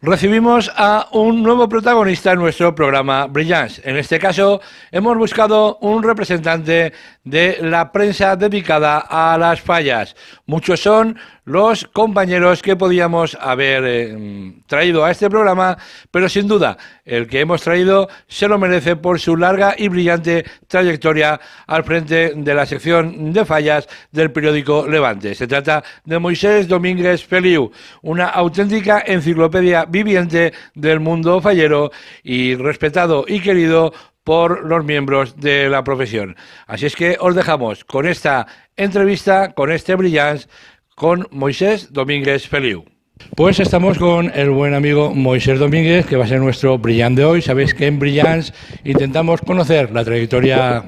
Recibimos a un nuevo protagonista en nuestro programa Brilliance. En este caso, hemos buscado un representante de la prensa dedicada a las fallas. Muchos son los compañeros que podíamos haber traído a este programa, pero sin duda el que hemos traído se lo merece por su larga y brillante trayectoria al frente de la sección de fallas del periódico Levante. Se trata de Moisés Domínguez Feliu, una auténtica enciclopedia viviente del mundo fallero y respetado y querido por los miembros de la profesión. Así es que os dejamos con esta entrevista, con este Brilliance, con Moisés Domínguez Feliu. Pues estamos con el buen amigo Moisés Domínguez, que va a ser nuestro Brilliance de hoy. Sabéis que en Brilliance intentamos conocer la trayectoria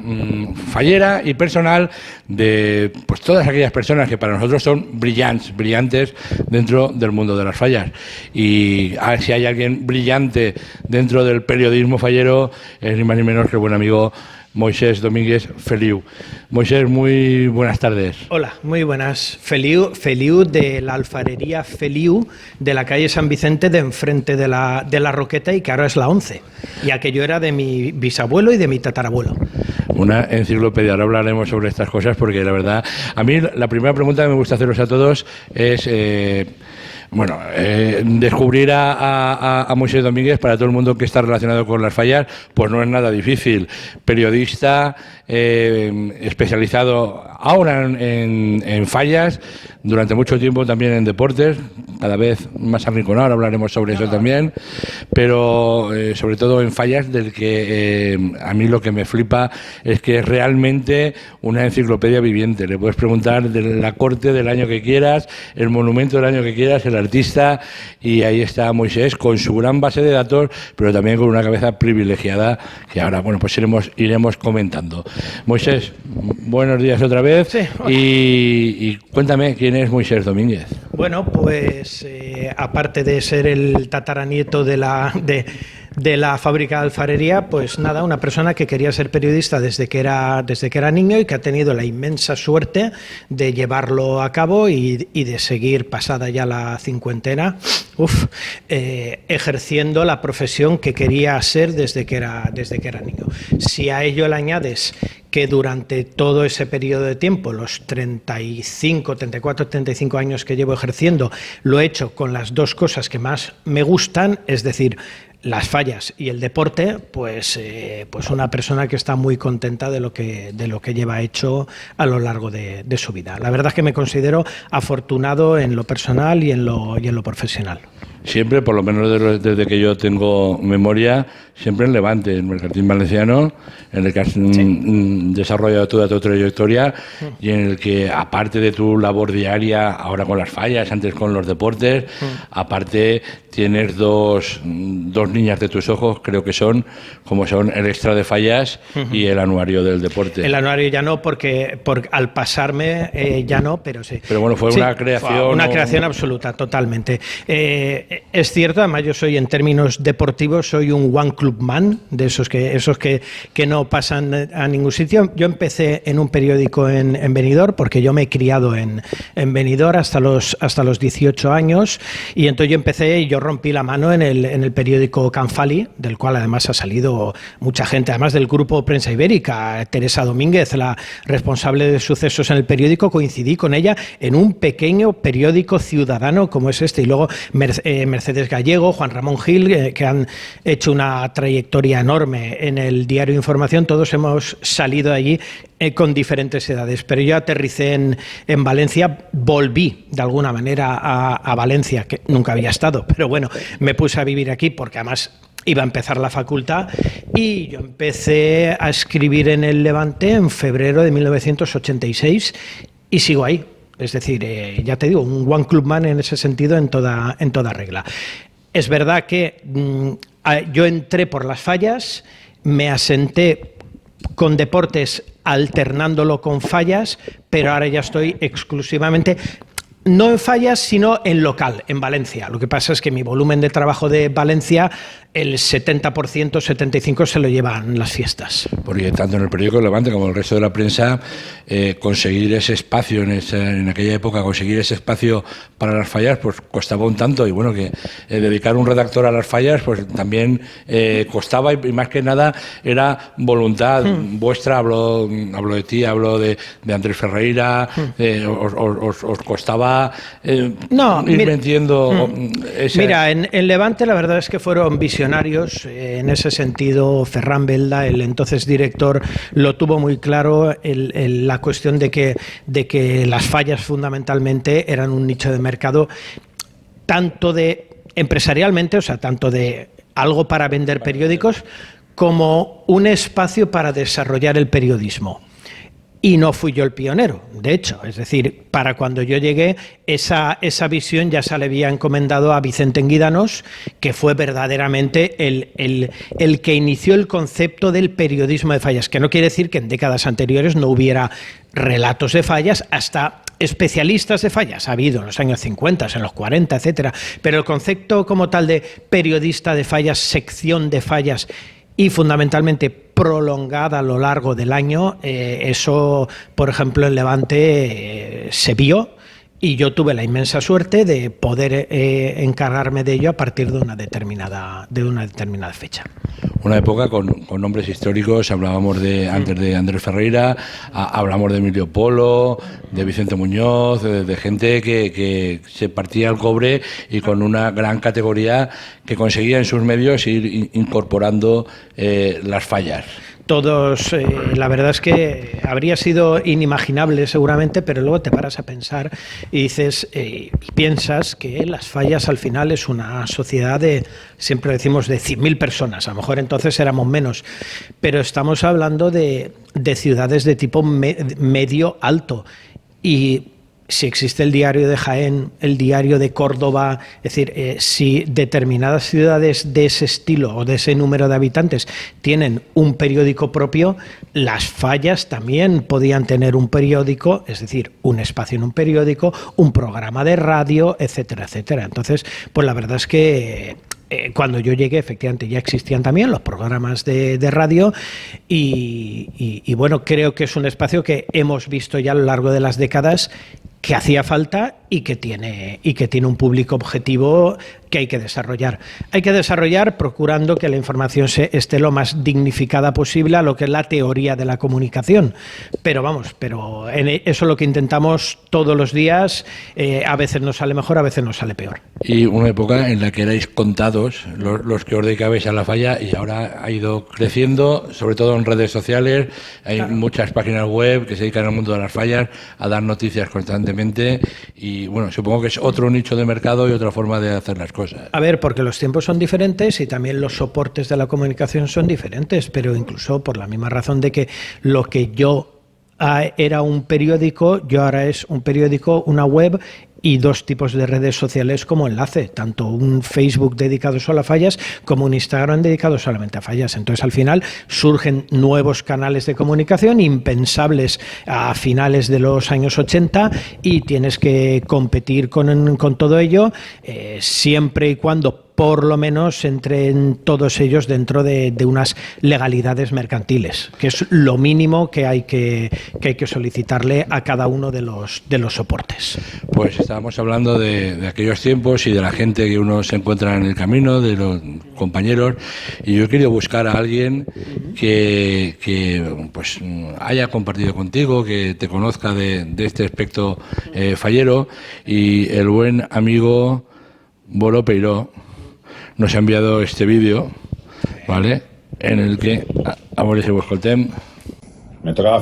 fallera y personal de pues todas aquellas personas que para nosotros son brillantes dentro del mundo de las fallas. Y si hay alguien brillante dentro del periodismo fallero, es ni más ni menos que el buen amigo Moisés Domínguez Feliu. Moisés, muy buenas tardes. Hola, muy buenas. Feliu de la alfarería Feliu de la calle San Vicente de enfrente de la Roqueta y que ahora es la 11. Y aquello era de mi bisabuelo y de mi tatarabuelo. Una enciclopedia. Ahora hablaremos sobre estas cosas porque la verdad, a mí la primera pregunta que me gusta haceros a todos es... descubrir a Moisés Domínguez, para todo el mundo que está relacionado con las fallas, pues no es nada difícil. Periodista, especializado ahora en fallas, durante mucho tiempo también en deportes, cada vez más arrinconado, ahora hablaremos sobre eso también, pero sobre todo en fallas, del que a mí lo que me flipa es que es realmente una enciclopedia viviente. Le puedes preguntar de la corte del año que quieras, el monumento del año que quieras, el artista, y ahí está Moisés con su gran base de datos, pero también con una cabeza privilegiada que ahora, bueno, pues iremos comentando. Moisés, buenos días otra vez. Sí, y cuéntame quién es Moisés Domínguez. Bueno, pues aparte de ser el tataranieto de la fábrica de alfarería, pues nada, una persona que quería ser periodista desde que era niño y que ha tenido la inmensa suerte de llevarlo a cabo y de seguir, pasada ya la cincuentena, ejerciendo la profesión que quería ser desde que era niño. Si a ello le añades que durante todo ese periodo de tiempo, los 34, 35 años que llevo ejerciendo, lo he hecho con las dos cosas que más me gustan, es decir, las fallas y el deporte, pues una persona que está muy contenta de lo que lleva hecho a lo largo de su vida. La verdad es que me considero afortunado en lo personal y en lo profesional. Siempre, por lo menos desde que yo tengo memoria, siempre en Levante, en el Jardín Valenciano, en el que has desarrollado toda tu trayectoria y en el que, aparte de tu labor diaria, ahora con las fallas, antes con los deportes, aparte tienes dos niñas de tus ojos, creo que son el extra de fallas y el anuario del deporte. El anuario ya no, porque al pasarme ya no, pero sí. Pero bueno, fue una creación. Una creación absoluta, totalmente. Es cierto, además yo soy, en términos deportivos, soy un one club man, de esos que no pasan a ningún sitio. Yo empecé en un periódico en Benidorm, porque yo me he criado en Benidorm hasta los 18 años, y entonces yo empecé y yo rompí la mano en el periódico Canfali, del cual además ha salido mucha gente, además del grupo Prensa Ibérica. Teresa Domínguez, la responsable de sucesos en el periódico, coincidí con ella en un pequeño periódico ciudadano como es este, y luego Mercedes Gallego, Juan Ramón Gil, que han hecho una trayectoria enorme en el diario Información. Todos hemos salido de allí con diferentes edades, pero yo aterricé en Valencia, volví de alguna manera a Valencia, que nunca había estado, pero bueno, me puse a vivir aquí porque además iba a empezar la facultad y yo empecé a escribir en El Levante en febrero de 1986 y sigo ahí. Es decir, ya te digo, un one club man en ese sentido en toda regla. Es verdad que yo entré por las Fallas, me asenté con deportes alternándolo con Fallas, pero ahora ya estoy exclusivamente... No en Fallas, sino en local, en Valencia. Lo que pasa es que mi volumen de trabajo de Valencia, el 70%, 75% se lo llevan las fiestas. Porque tanto en el periódico El Levante como el resto de la prensa, conseguir ese espacio en aquella época, conseguir ese espacio para las Fallas, pues costaba un tanto. Y bueno, que dedicar un redactor a las Fallas, pues también costaba y más que nada era voluntad vuestra. Hablo de ti, hablo de Andrés Ferreira, os costaba ir metiendo esa... Mira, en Levante la verdad es que fueron visionarios. En ese sentido, Ferran Belda, el entonces director, lo tuvo muy claro, la cuestión de que las Fallas fundamentalmente eran un nicho de mercado tanto de empresarialmente, o sea, tanto de algo para vender periódicos, como un espacio para desarrollar el periodismo. Y no fui yo el pionero, de hecho. Es decir, para cuando yo llegué, esa visión ya se le había encomendado a Vicente Enguidanos, que fue verdaderamente el que inició el concepto del periodismo de fallas, que no quiere decir que en décadas anteriores no hubiera relatos de fallas, hasta especialistas de fallas ha habido en los años 50, en los 40, etcétera. Pero el concepto como tal de periodista de fallas, sección de fallas, y fundamentalmente prolongada a lo largo del año, eso, por ejemplo, en Levante se vio, y yo tuve la inmensa suerte de poder encargarme de ello a partir de una determinada fecha. Una época con nombres históricos, hablábamos antes de Andrés Ferreira, hablamos de Emilio Polo, de Vicente Muñoz, de gente que se partía el cobre y con una gran categoría que conseguía en sus medios ir incorporando las fallas. Todos, la verdad es que habría sido inimaginable seguramente, pero luego te paras a pensar y dices, piensas que las fallas al final es una sociedad de, siempre decimos, de 100.000 personas, a lo mejor entonces éramos menos, pero estamos hablando de ciudades de tipo medio alto, y si existe el diario de Jaén, el diario de Córdoba, es decir, si determinadas ciudades de ese estilo o de ese número de habitantes tienen un periódico propio, las fallas también podían tener un periódico, es decir, un espacio en un periódico, un programa de radio, etcétera, etcétera. Entonces, pues la verdad es que cuando yo llegué, efectivamente, ya existían también los programas de radio y bueno, creo que es un espacio que hemos visto ya a lo largo de las décadas que hacía falta y que tiene un público objetivo que hay que desarrollar. Hay que desarrollar procurando que la información esté lo más dignificada posible a lo que es la teoría de la comunicación. Pero eso es lo que intentamos todos los días. A veces nos sale mejor, a veces nos sale peor. Y una época en la que erais contados los que os dedicabais a la falla, y ahora ha ido creciendo, sobre todo en redes sociales. Hay muchas páginas web que se dedican al mundo de las fallas, a dar noticias constantemente, y bueno, supongo que es otro nicho de mercado y otra forma de hacer las cosas. A ver, porque los tiempos son diferentes y también los soportes de la comunicación son diferentes, pero incluso por la misma razón de que lo que yo era un periódico, yo ahora es un periódico, una web y dos tipos de redes sociales como enlace, tanto un Facebook dedicado solo a fallas como un Instagram dedicado solamente a fallas. Entonces, al final surgen nuevos canales de comunicación impensables a finales de los años 80 y tienes que competir con todo ello, siempre y cuando por lo menos entren todos ellos dentro de unas legalidades mercantiles, que es lo mínimo que hay que solicitarle a cada uno de los soportes. Pues estábamos hablando de aquellos tiempos y de la gente que uno se encuentra en el camino, de los compañeros, y yo he querido buscar a alguien que pues haya compartido contigo, que te conozca de este aspecto fallero, y el buen amigo Boro Peiró nos ha enviado este vídeo, ¿vale? En el que, a veure si ho escoltem. Me tocaba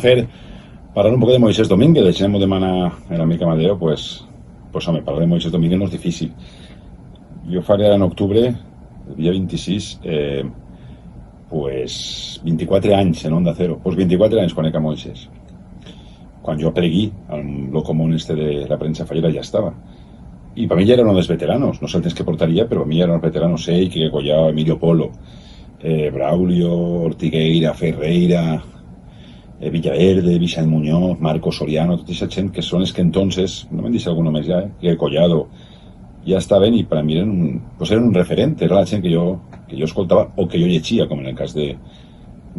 parlar un poco de Moisés Domínguez, de Xenemo demana el amic Amadeo, pues home, parlar de Moisés Domínguez no és difícil. Jo faré en octubre, el dia 26, pues 24 anys en Onda Cero, pues 24 anys conec a Moisés. Quan jo plegui, al lo común este de la premsa fallera ja estava. I per mi ja era uno dels veteranos, no sé el temps que portaria, però per mi ja eren els veteranos, Quique Collao, Emilio Polo, Braulio, Ortigueira, Ferreira, Villaverde, Vicent Muñoz, Marco Soriano, tota aquesta gent que són els que entonces, no me'n deixa algú només ja, Quique Collado, ja estaven i per a mi eren un referent, era la gent que jo escoltava o que jo llegia, com en el cas de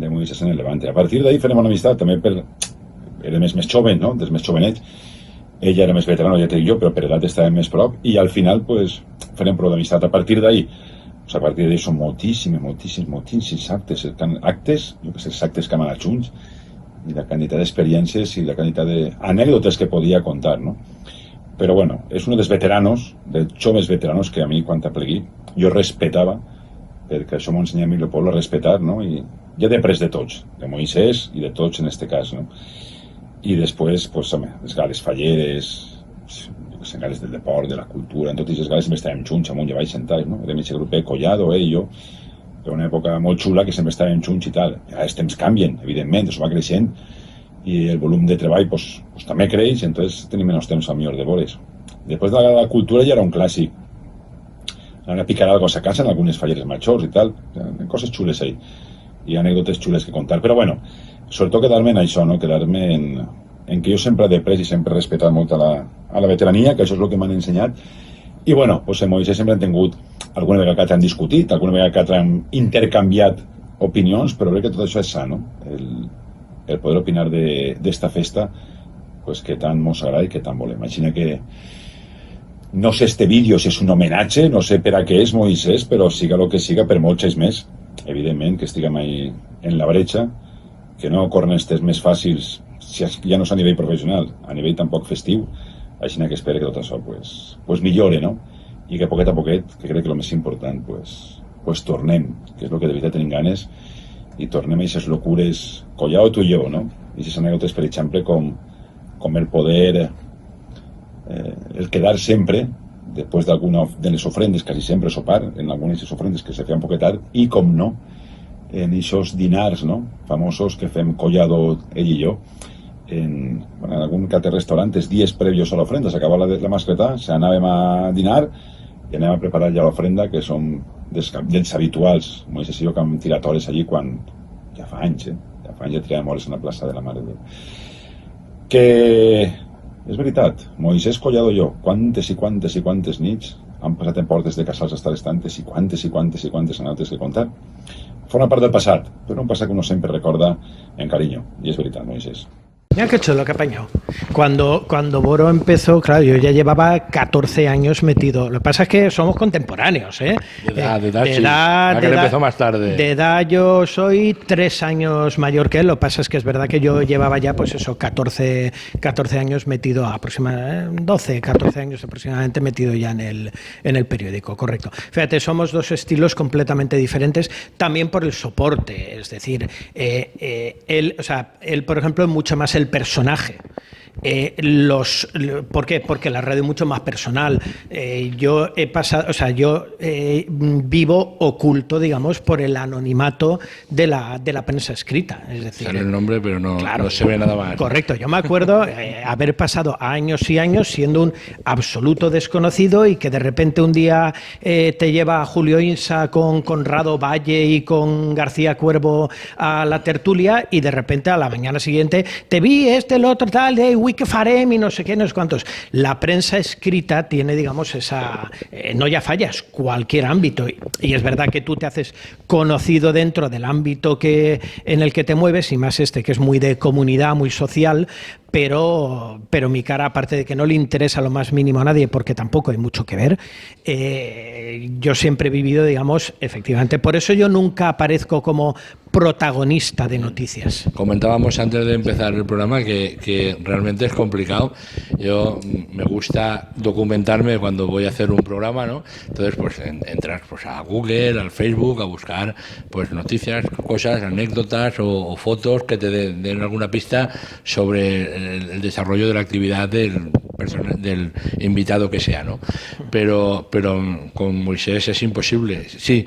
Moisés en el Levante. A partir d'ahí farem una amistat, també era més jove, no?, dels més jovenets. Ella era més veterano, ja t'he dit jo, però per edat estàvem més prop, i al final pues, farem prou d'amistat. A partir d'ahí són moltíssims actes, jo que sé, els actes que m'han adjunts, i la quantitat d'experiències i la quantitat d'anècdotes que podia contar, no? Però bueno, és un dels veteranos, dels joves veteranos que a mi, quan t'aplegui, jo respetava, perquè això m'ho ensenya Emilio Polo a respetar, no? I ja he après de tots, de Moisés i de tots en este cas, no? I després, pues, home, les gales falleres, les gales del deport, de la cultura, en totes les gales sempre estàvem junts, amunt i avall sentats, no? Érem aquest grup Collado, i jo, era una època molt xula que sempre estàvem junts i tal. Ara els temps canvien, evidentment, això va creixent, i el volum de treball pues també creix, entonces tenim menys temps a millor de vores. Després de la cultura ja era un clàssic. Anar a picar algo a casa en algunes falleres majors i tal, coses xules ahí, i anècdotes xules que contar. Però bueno, sobretot quedar-me en això, no? Quedar-me en que jo sempre he après i sempre he respetat molt a la veterania, que això és el que m'han ensenyat. I bueno, pues en Moisés sempre han tingut, alguna vegada que altra han discutit, alguna vegada que altra han intercanviat opinions, però crec que tot això és sa, no? El poder opinar d'esta festa, pues que tant mos agrada i que tant volem. Imagina que no sé este vídeo si és un homenatge, no sé per a què és Moisés, però siga el que siga, per molts és més, evidentment, que estiguem ahí en la bretxa, que no corren els temps més fàcils, si ja no és a nivell professional, a nivell tampoc festiu, així que espero que tot això pues millore, no? I que poquet a poquet, que crec que el més important, pues tornem, que és el que de veritat tenim ganes, i tornem a aquestes locures, Collao, tu i jo, no? I aquestes anècdotes, per exemple, com el poder, el quedar sempre, després d'alguna de les ofrendes, quasi sempre sopar, en algunes de les ofrendes que se feien poquet tard, i com no, en aquests dinars, no?, famosos que fem Collado, ell i jo, en algun que altre restaurant, els dies previos a l'ofrenda, s'acabava la mascletà, anàvem a dinar i anàvem a preparar ja l'ofrenda, que són dels habituals. Moisés i jo que hem tirat hores allí quan ja fa anys, ja tiràvem hores a la plaça de la Mare de Déu. Que és veritat, Moisés, Collado i jo, quantes nits han passat en portes de casals hasta les tantes i quantes anècdotes que contar. Forma part del passat, però un passat que uno sempre recorda en cariño, y es verdad, Moisés. Mira qué chulo que ha apañado. Cuando Boro empezó, claro, yo ya llevaba 14 años metido. Lo que pasa es que somos contemporáneos, ¿eh? De edad, sí. Empezó más tarde. De edad yo soy 3 años mayor que él. Lo que pasa es que es verdad que yo llevaba ya, pues eso, 14 años metido, aproximadamente 12, 14 años aproximadamente metido ya en el periódico, correcto. Fíjate, somos dos estilos completamente diferentes, también por el soporte. Es decir, él, por ejemplo, es mucho más el personaje. ¿Por qué? Porque la radio es mucho más personal. Yo he pasado, vivo oculto, digamos, por el anonimato de la prensa escrita. Es decir, sale el nombre, pero no, claro, no se ve nada más. Correcto. Yo me acuerdo haber pasado años y años siendo un absoluto desconocido y que de repente un día te lleva Julio Insa con Conrado Valle y con García Cuervo a la tertulia y de repente a la mañana siguiente te vi el otro tal de que farem y no sé qué, no sé cuántos. La prensa escrita tiene, digamos, esa... no ya fallas, cualquier ámbito. Y es verdad que tú te haces conocido dentro del ámbito en el que te mueves, y más que es muy de comunidad, muy social, pero mi cara, aparte de que no le interesa lo más mínimo a nadie, porque tampoco hay mucho que ver, yo siempre he vivido, digamos, efectivamente. Por eso yo nunca aparezco como protagonista de noticias. Comentábamos antes de empezar el programa que realmente es complicado. Yo me gusta documentarme cuando voy a hacer un programa, ¿no? Entonces, pues entras pues a Google, al Facebook, a buscar pues noticias, cosas, anécdotas o fotos que te den alguna pista sobre el desarrollo de la actividad del invitado que sea, ¿no? Pero con Moisés es imposible. Sí,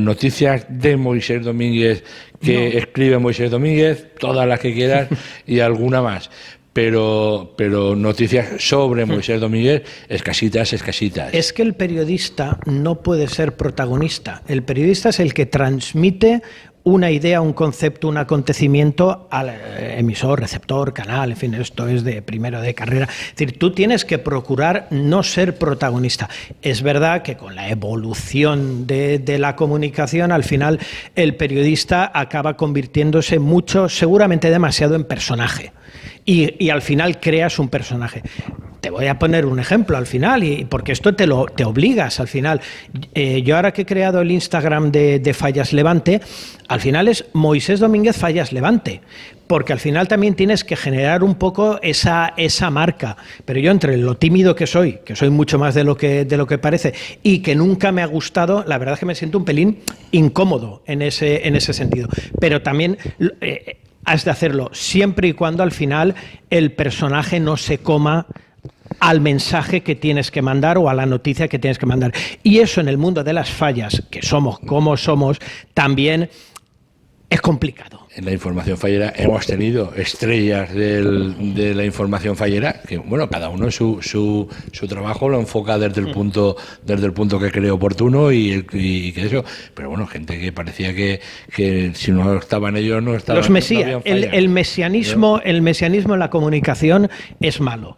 noticias de Moisés Domínguez que escribe Moisés Domínguez, todas las que quieras y alguna más. Pero noticias sobre Moisés Domínguez, escasitas. Es que el periodista no puede ser protagonista. El periodista es el que transmite una idea, un concepto, un acontecimiento al emisor, receptor, canal, en fin, esto es de primero de carrera. Es decir, tú tienes que procurar no ser protagonista. Es verdad que con la evolución de la comunicación, al final el periodista acaba convirtiéndose mucho, seguramente demasiado, en personaje. Y al final creas un personaje. Te voy a poner un ejemplo al final, porque esto te obligas al final. Yo ahora que he creado el Instagram de Fallas Levante, al final es Moisés Domínguez Fallas Levante, porque al final también tienes que generar un poco esa marca. Pero yo, entre lo tímido que soy mucho más de lo que parece, y que nunca me ha gustado, la verdad es que me siento un pelín incómodo en ese sentido. Pero también has de hacerlo siempre y cuando al final el personaje no se coma al mensaje que tienes que mandar o a la noticia que tienes que mandar. Y eso, en el mundo de las fallas, que somos como somos, también es complicado. En la información fallera hemos tenido estrellas de la información fallera que, bueno, cada uno su trabajo lo enfoca desde el punto que cree oportuno y que eso. Pero bueno, gente que parecía que si no estaban ellos no estaban. Los mesías, no el mesianismo en la comunicación es malo.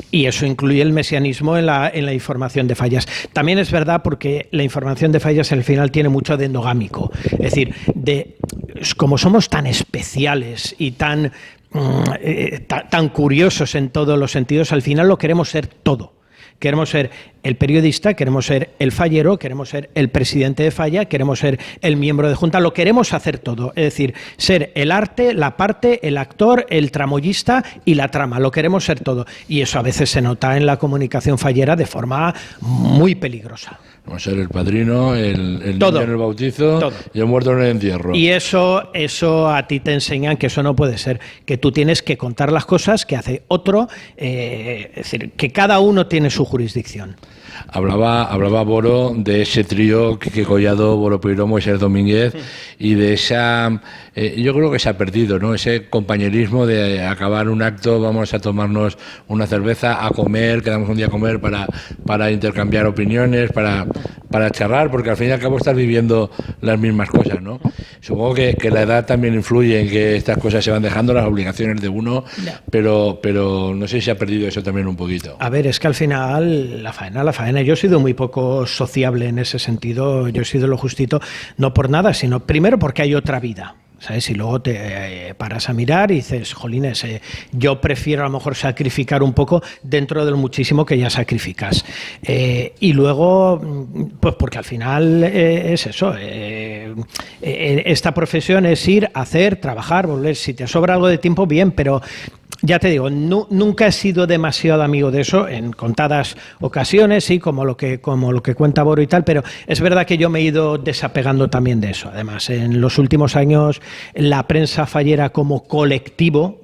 Y eso incluye el mesianismo en la información de fallas. También es verdad, porque la información de fallas al final tiene mucho de endogámico. Es decir, como somos tan especiales y tan curiosos en todos los sentidos, al final lo queremos ser todo. Queremos ser el periodista, queremos ser el fallero, queremos ser el presidente de falla, queremos ser el miembro de junta, lo queremos hacer todo. Es decir, ser el arte, la parte, el actor, el tramoyista y la trama, lo queremos ser todo. Y eso a veces se nota en la comunicación fallera de forma muy peligrosa. Vamos a ser el padrino, el todo, niño en el bautizo, todo, y el muerto en el entierro. Y eso a ti te enseñan que eso no puede ser, que tú tienes que contar las cosas que hace otro, es decir, que cada uno tiene su jurisdicción. Hablaba Boro de ese trío, Quique Collado, Boro Peiró, Moisés Domínguez, y de esa, yo creo que se ha perdido, ¿no? Ese compañerismo de acabar un acto, vamos a tomarnos una cerveza, a comer, quedamos un día a comer para intercambiar opiniones, para charlar, porque al fin y al cabo estás viviendo las mismas cosas, ¿no? Supongo que la edad también influye en que estas cosas se van dejando, las obligaciones de uno, pero no sé si se ha perdido eso también un poquito. A ver, es que al final la faena. Yo he sido muy poco sociable en ese sentido, yo he sido lo justito, no por nada, sino primero porque hay otra vida. ¿Sabes? Y luego te paras a mirar y dices, jolines, yo prefiero a lo mejor sacrificar un poco dentro de lo muchísimo que ya sacrificas. Y luego, pues porque al final es eso. Esta profesión es ir, hacer, trabajar, volver. Si te sobra algo de tiempo, bien, pero ya te digo, nunca he sido demasiado amigo de eso, en contadas ocasiones, sí, como lo que cuenta Boro y tal, pero es verdad que yo me he ido desapegando también de eso. Además, en los últimos años, la prensa fallera como colectivo,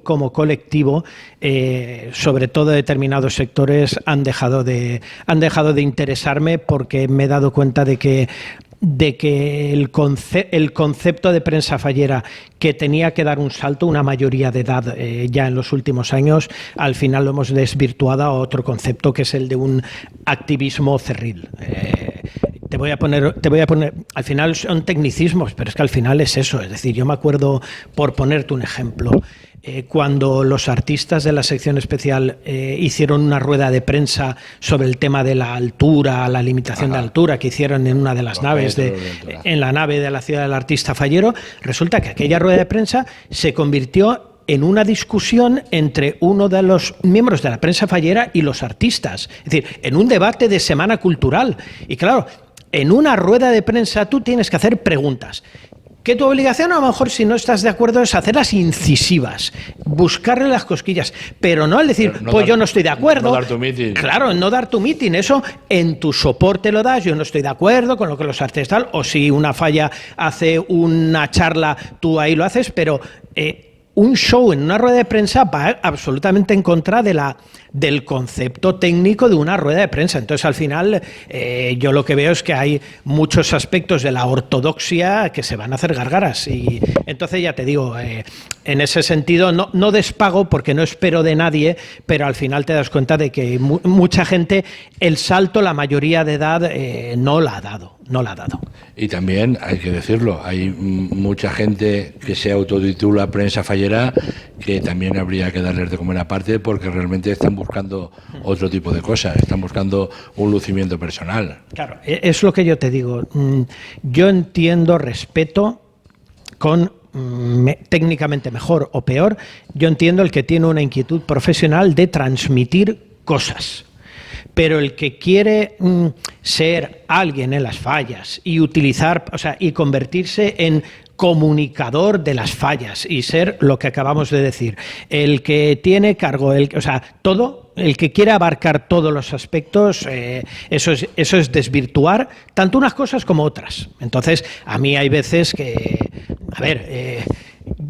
sobre todo determinados sectores, han dejado de interesarme, porque me he dado cuenta de que el concepto de prensa fallera, que tenía que dar un salto, una mayoría de edad ya en los últimos años, al final lo hemos desvirtuado a otro concepto, que es el de un activismo cerril. Te voy a poner, al final son tecnicismos, pero es que al final es eso. Es decir, yo me acuerdo, por ponerte un ejemplo, cuando los artistas de la sección especial hicieron una rueda de prensa sobre el tema de la altura, la limitación de altura, que hicieron en una de las naves, en la nave de la ciudad del artista fallero, resulta que aquella rueda de prensa se convirtió en una discusión entre uno de los miembros de la prensa fallera y los artistas. Es decir, en un debate de semana cultural. Y claro, en una rueda de prensa tú tienes que hacer preguntas. Que tu obligación, a lo mejor, si no estás de acuerdo, es hacerlas incisivas, buscarle las cosquillas, pero no al decir, Pero no pues dar- yo no estoy de acuerdo. no dar tu mitin. Claro, no dar tu mitin, eso en tu soporte lo das, yo no estoy de acuerdo con lo que los artes tal, o si una falla hace una charla, tú ahí lo haces, pero un show en una rueda de prensa va absolutamente en contra del concepto técnico de una rueda de prensa. Entonces, al final, yo lo que veo es que hay muchos aspectos de la ortodoxia que se van a hacer gárgaras. Y entonces, ya te digo, en ese sentido, no despago porque no espero de nadie, pero al final te das cuenta de que mucha gente, el salto, la mayoría de edad, no la ha dado. No la ha dado. Y también, hay que decirlo, hay mucha gente que se autotitula prensa fallera que también habría que darles de comer aparte porque realmente están buscando otro tipo de cosas, están buscando un lucimiento personal. Claro, es lo que yo te digo. Yo entiendo, respeto con técnicamente mejor o peor, yo entiendo el que tiene una inquietud profesional de transmitir cosas. Pero el que quiere ser alguien en las fallas y utilizar, o sea, y convertirse en comunicador de las fallas y ser lo que acabamos de decir, el que tiene cargo, o sea, todo, el que quiere abarcar todos los aspectos, eso es desvirtuar tanto unas cosas como otras. Entonces, a mí hay veces que, a ver,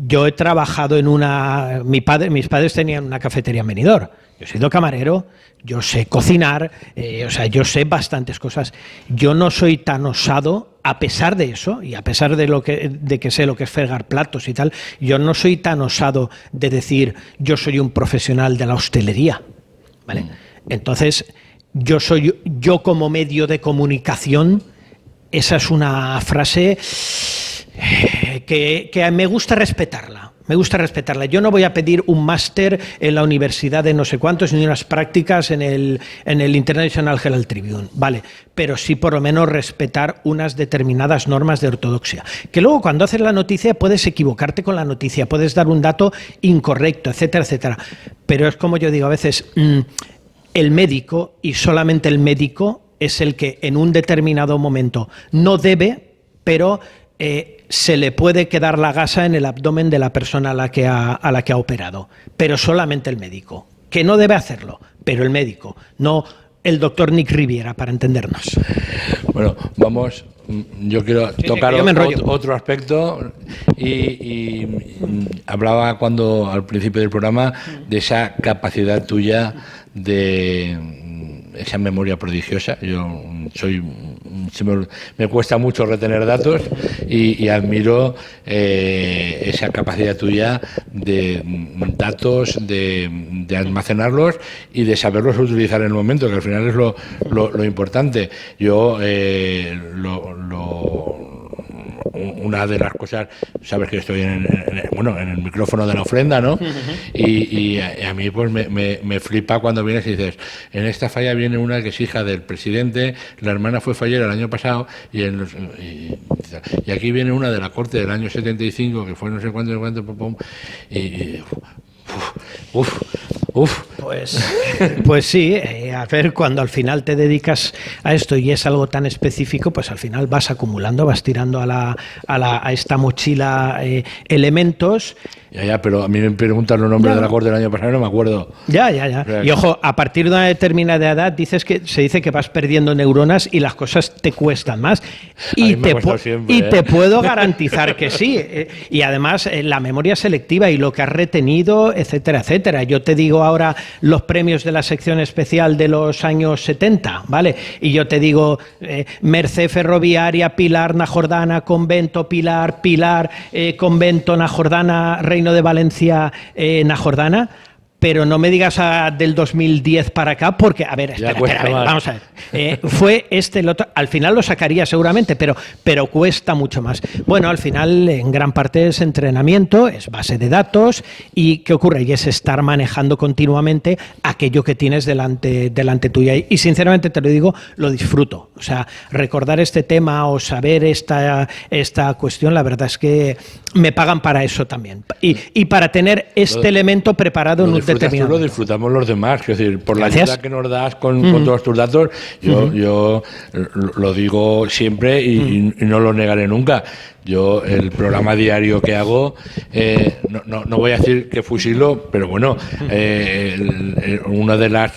yo he trabajado en mis padres tenían una cafetería en Benidorm. Yo he sido camarero, yo sé cocinar, o sea, yo sé bastantes cosas. Yo no soy tan osado, a pesar de eso, y a pesar de que sé lo que es fregar platos y tal, yo no soy tan osado de decir yo soy un profesional de la hostelería, ¿vale? Entonces, yo como medio de comunicación, esa es una frase que me gusta respetarla. Me gusta respetarla. Yo no voy a pedir un máster en la universidad de no sé cuántos ni unas prácticas en el International Herald Tribune, vale, pero sí por lo menos respetar unas determinadas normas de ortodoxia. Que luego cuando haces la noticia puedes equivocarte con la noticia, puedes dar un dato incorrecto, etcétera, etcétera. Pero es como yo digo a veces, el médico y solamente el médico es el que en un determinado momento no debe, pero se le puede quedar la gasa en el abdomen de la persona a la que ha operado, pero solamente el médico, que no debe hacerlo, pero el médico, no el doctor Nick Riviera, para entendernos. Bueno, vamos, yo quiero tocar otro aspecto y hablaba al principio del programa de esa capacidad tuya de esa memoria prodigiosa. Yo me cuesta mucho retener datos y admiro esa capacidad tuya de datos, de almacenarlos y de saberlos utilizar en el momento, que al final es lo importante. Yo una de las cosas, sabes que estoy en el micrófono de la ofrenda, ¿no? Y a mí pues me flipa cuando vienes y dices, en esta falla viene una que es hija del presidente, la hermana fue fallera el año pasado y aquí viene una de la corte del año 75 que fue no sé cuánto, Pues sí, a ver, cuando al final te dedicas a esto y es algo tan específico, pues al final vas acumulando, vas tirando a esta mochila elementos. Ya, pero a mí me preguntan los nombres de la corte del año pasado y no me acuerdo. Ya. Y ojo, a partir de una determinada edad se dice que vas perdiendo neuronas y las cosas te cuestan más. Y te puedo garantizar que sí. Y además la memoria selectiva y lo que has retenido, etcétera, etcétera. Yo te digo ahora los premios de la sección especial de los años 70, ¿vale? Y yo te digo Merced Ferroviaria, Pilar, Najordana, Convento, Pilar, Convento, Najordana, Reino de Valencia, Najordana, pero no me digas del 2010 para acá, porque, a ver, espera, vamos a ver. Fue el otro, al final lo sacaría seguramente, pero cuesta mucho más. Bueno, al final, en gran parte es entrenamiento, es base de datos, y ¿qué ocurre? Y es estar manejando continuamente aquello que tienes delante tuya. Y sinceramente te lo digo, lo disfruto. O sea, recordar este tema o saber esta cuestión, la verdad es que me pagan para eso también. Y para tener este elemento preparado en un determinado. Tú, lo disfrutamos los demás. Es decir, por Gracias. la ayuda que nos das con todos tus datos, yo lo digo siempre y no lo negaré nunca. Yo, el programa diario que hago, no voy a decir que fusilo, pero bueno, una de las...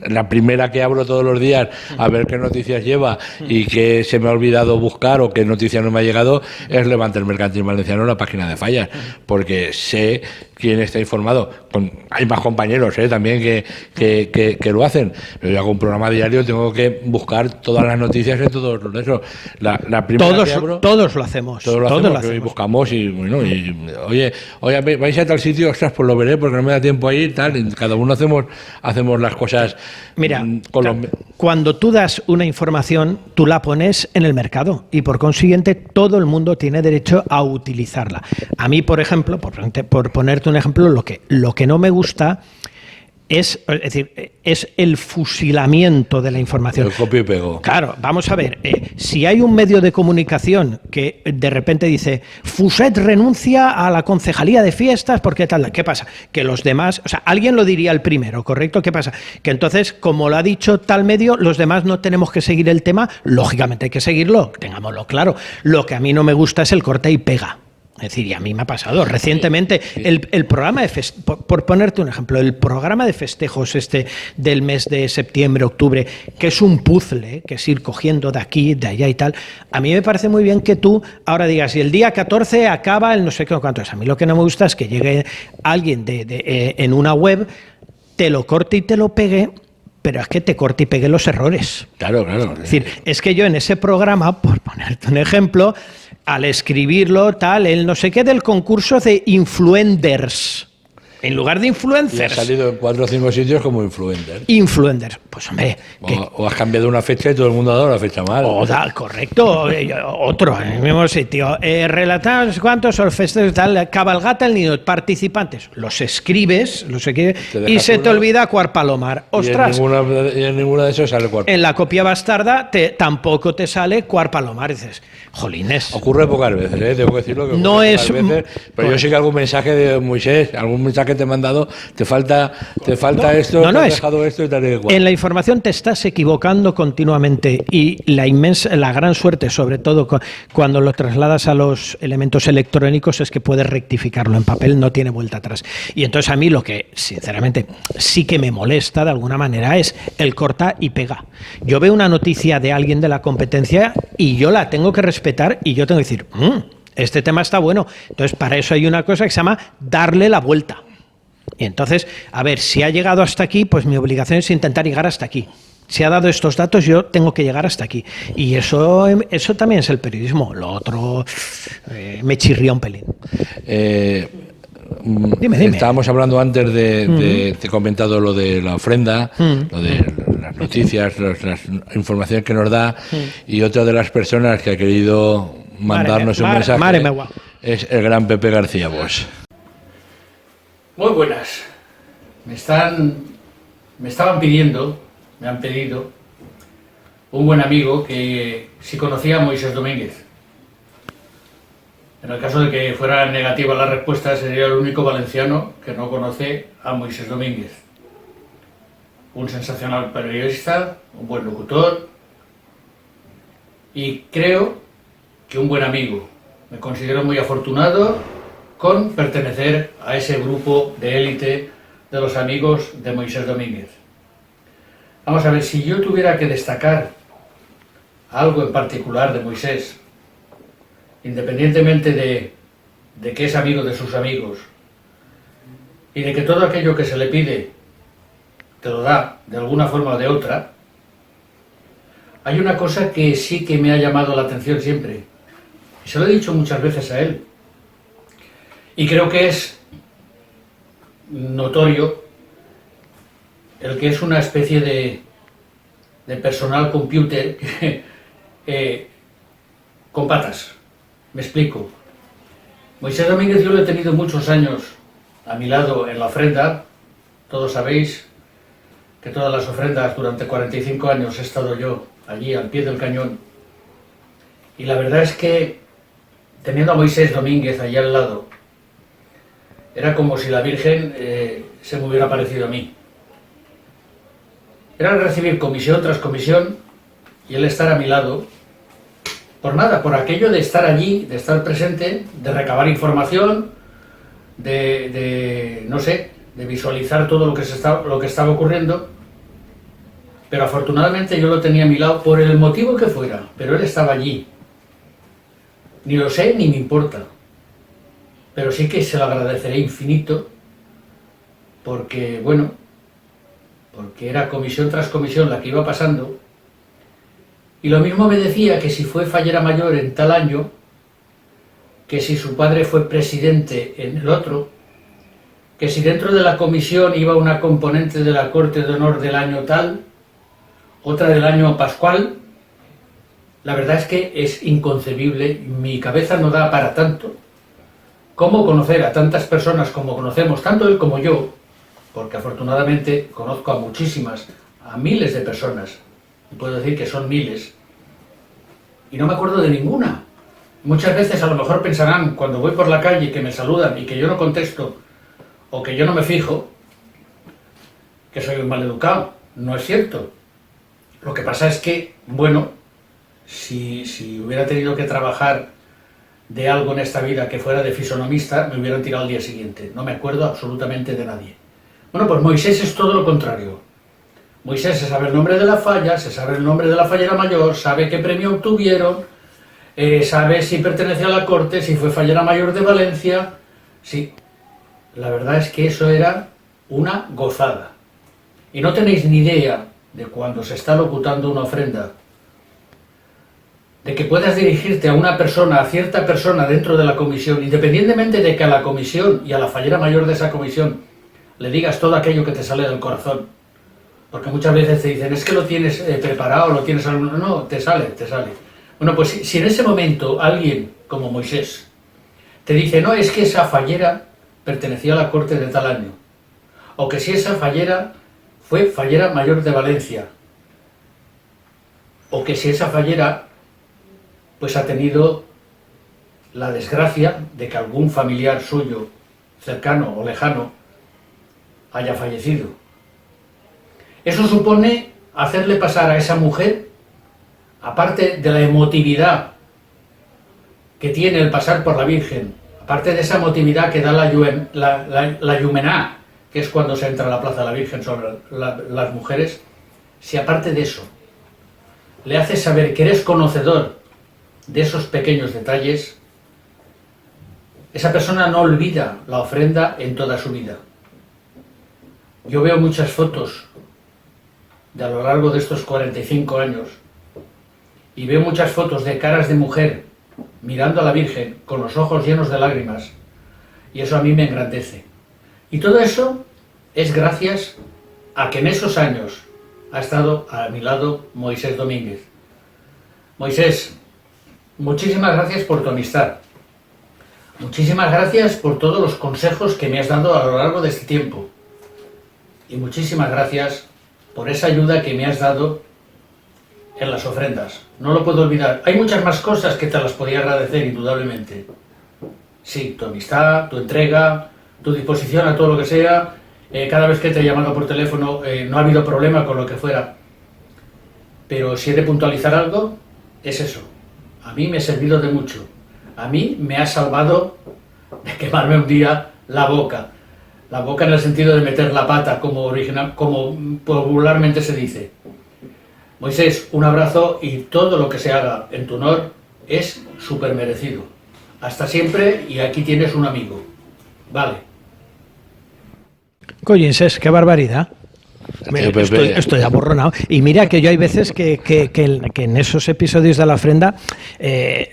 la primera que abro todos los días a ver qué noticias lleva y qué se me ha olvidado buscar o qué noticia no me ha llegado es Levante el Mercantil Valenciano, la página de fallas, porque sé quién está informado. Hay más compañeros también que lo hacen. Yo hago un programa diario, tengo que buscar todas las noticias de todos los de esos. La primera que abro, todos lo hacemos. todos lo hacemos. Y buscamos y bueno, oye, vais a tal sitio, ostras, pues lo veré porque no me da tiempo a ir, tal, y cada uno hacemos las cosas. Mira, cuando tú das una información, tú la pones en el mercado y por consiguiente todo el mundo tiene derecho a utilizarla. A mí, por ejemplo, por ponerte un ejemplo, lo que no me gusta es el fusilamiento de la información. El copio y pego. Claro, vamos a ver, si hay un medio de comunicación que de repente dice Fuset renuncia a la concejalía de fiestas porque tal, ¿qué pasa? Que los demás, o sea, alguien lo diría el primero, ¿correcto? ¿Qué pasa? Que entonces, como lo ha dicho tal medio, los demás no tenemos que seguir el tema, lógicamente hay que seguirlo, tengámoslo claro. Lo que a mí no me gusta es el corta y pega. Es decir, y a mí me ha pasado recientemente el programa de por ponerte un ejemplo, el programa de festejos del mes de septiembre, octubre, que es un puzzle, que es ir cogiendo de aquí, de allá y tal. A mí me parece muy bien que tú ahora digas, y el día 14 acaba el no sé qué o cuánto es. A mí lo que no me gusta es que llegue alguien en una web, te lo corte y te lo pegue, pero es que te corte y pegue los errores. Claro. Es decir, es que yo en ese programa, por ponerte un ejemplo, al escribirlo, tal, el no sé qué del concurso de influencers. En lugar de influencers. Y ha salido en 4 o 5 sitios como influencer. Influencers. Pues hombre. O has cambiado una fecha y todo el mundo ha dado la fecha mal. Correcto. Otro, en el mismo sitio. Relatar no sé cuántos, o festejos, tal, cabalgata el niño, participantes. Los escribes y se te olvida Cuarpalomar. Ostras. Y en ninguna de esos sale Cuarpalomar. En la copia bastarda tampoco te sale Cuarpalomar. Dices, jolines. Ocurre pocas veces, tengo que decirlo. Que no es. Veces, pero yo sé que algún mensaje de Moisés, algún mensaje que te he mandado, te falta esto, te has dejado esto y tal y cual. En la información te estás equivocando continuamente y la gran suerte, sobre todo cuando lo trasladas a los elementos electrónicos, es que puedes rectificarlo. En papel no tiene vuelta atrás. Y entonces a mí lo que, sinceramente, sí que me molesta de alguna manera es el corta y pega. Yo veo una noticia de alguien de la competencia y yo la tengo que respetar y yo tengo que decir, este tema está bueno. Entonces, para eso hay una cosa que se llama darle la vuelta. Y entonces, a ver, si ha llegado hasta aquí, pues mi obligación es intentar llegar hasta aquí. Si ha dado estos datos, yo tengo que llegar hasta aquí. Y eso también es el periodismo. Lo otro me chirría un pelín. Dime. Estábamos hablando antes te he comentado lo de la ofrenda, lo de las noticias, las informaciones que nos da, y otra de las personas que ha querido mandarnos un mensaje es el gran Pepe García Bosch. Muy buenas. Me han pedido un buen amigo que si conocía a Moisés Domínguez. En el caso de que fuera negativa la respuesta, sería el único valenciano que no conoce a Moisés Domínguez. Un sensacional periodista, un buen locutor y creo que un buen amigo. Me considero muy afortunado con pertenecer a ese grupo de élite de los amigos de Moisés Domínguez. Vamos a ver, si yo tuviera que destacar algo en particular de Moisés, independientemente de que es amigo de sus amigos y de que todo aquello que se le pide te lo da de alguna forma o de otra, hay una cosa que sí que me ha llamado la atención siempre, y se lo he dicho muchas veces a él, y creo que es notorio el que es una especie de personal computer con patas. Me explico. Moisés Domínguez yo lo he tenido muchos años a mi lado en la ofrenda. Todos sabéis que todas las ofrendas durante 45 años he estado yo allí al pie del cañón. Y la verdad es que teniendo a Moisés Domínguez allí al lado, era como si la Virgen se me hubiera parecido a mí. Era recibir comisión tras comisión y él estar a mi lado, por nada, por aquello de estar allí, de estar presente, de recabar información, no sé, de visualizar todo lo que estaba ocurriendo. Pero afortunadamente yo lo tenía a mi lado por el motivo que fuera, pero él estaba allí. Ni lo sé ni me importa, pero sí que se lo agradeceré infinito, porque bueno, porque era comisión tras comisión la que iba pasando, y lo mismo me decía que si fue fallera mayor en tal año, que si su padre fue presidente en el otro, que si dentro de la comisión iba una componente de la Corte de Honor del año tal, otra del año pascual. La verdad es que es inconcebible, mi cabeza no da para tanto. ¿Cómo conocer a tantas personas como conocemos, tanto él como yo? Porque afortunadamente conozco a muchísimas, a miles de personas, y puedo decir que son miles, y no me acuerdo de ninguna. Muchas veces a lo mejor pensarán, cuando voy por la calle, que me saludan y que yo no contesto, o que yo no me fijo, que soy un maleducado. No es cierto. Lo que pasa es que, bueno, si hubiera tenido que trabajar de algo en esta vida que fuera de fisonomista, me hubieran tirado al día siguiente. No me acuerdo absolutamente de nadie. Bueno, pues Moisés es todo lo contrario. Moisés se sabe el nombre de la falla, se sabe el nombre de la fallera mayor, sabe qué premio obtuvieron, sabe si pertenece a la corte, si fue fallera mayor de Valencia. Sí, la verdad es que eso era una gozada. Y no tenéis ni idea de cuando se está locutando una ofrenda, de que puedas dirigirte a una persona, a cierta persona dentro de la comisión, independientemente de que a la comisión y a la fallera mayor de esa comisión le digas todo aquello que te sale del corazón. Porque muchas veces te dicen, es que lo tienes preparado, lo tienes... No, te sale. Bueno, pues si en ese momento alguien, como Moisés, te dice, no, es que esa fallera pertenecía a la corte de tal año, o que si esa fallera fue fallera mayor de Valencia, o que si esa fallera pues ha tenido la desgracia de que algún familiar suyo, cercano o lejano, haya fallecido. Eso supone hacerle pasar a esa mujer, aparte de la emotividad que tiene el pasar por la Virgen, aparte de esa emotividad que da la Yumená, que es cuando se entra a la Plaza de la Virgen sobre las mujeres, si aparte de eso le haces saber que eres conocedor de esos pequeños detalles, esa persona no olvida la ofrenda en toda su vida. Yo veo muchas fotos de a lo largo de estos 45 años y veo muchas fotos de caras de mujer mirando a la Virgen con los ojos llenos de lágrimas, y eso a mí me engrandece. Y todo eso es gracias a que en esos años ha estado a mi lado Moisés Domínguez. Moisés, muchísimas gracias por tu amistad. Muchísimas gracias por todos los consejos que me has dado a lo largo de este tiempo. Y muchísimas gracias por esa ayuda que me has dado en las ofrendas. No lo puedo olvidar. Hay muchas más cosas que te las podía agradecer, indudablemente. Sí, tu amistad, tu entrega, tu disposición a todo lo que sea. Cada vez que te he llamado por teléfono no ha habido problema con lo que fuera. Pero si he de puntualizar algo, es eso. A mí me ha servido de mucho. A mí me ha salvado de quemarme un día la boca. La boca en el sentido de meter la pata, como popularmente se dice. Moisés, un abrazo, y todo lo que se haga en tu honor es súper merecido. Hasta siempre, y aquí tienes un amigo. Vale. Collinses, qué barbaridad. Estoy aborronado. Y mira que yo hay veces que en esos episodios de la ofrenda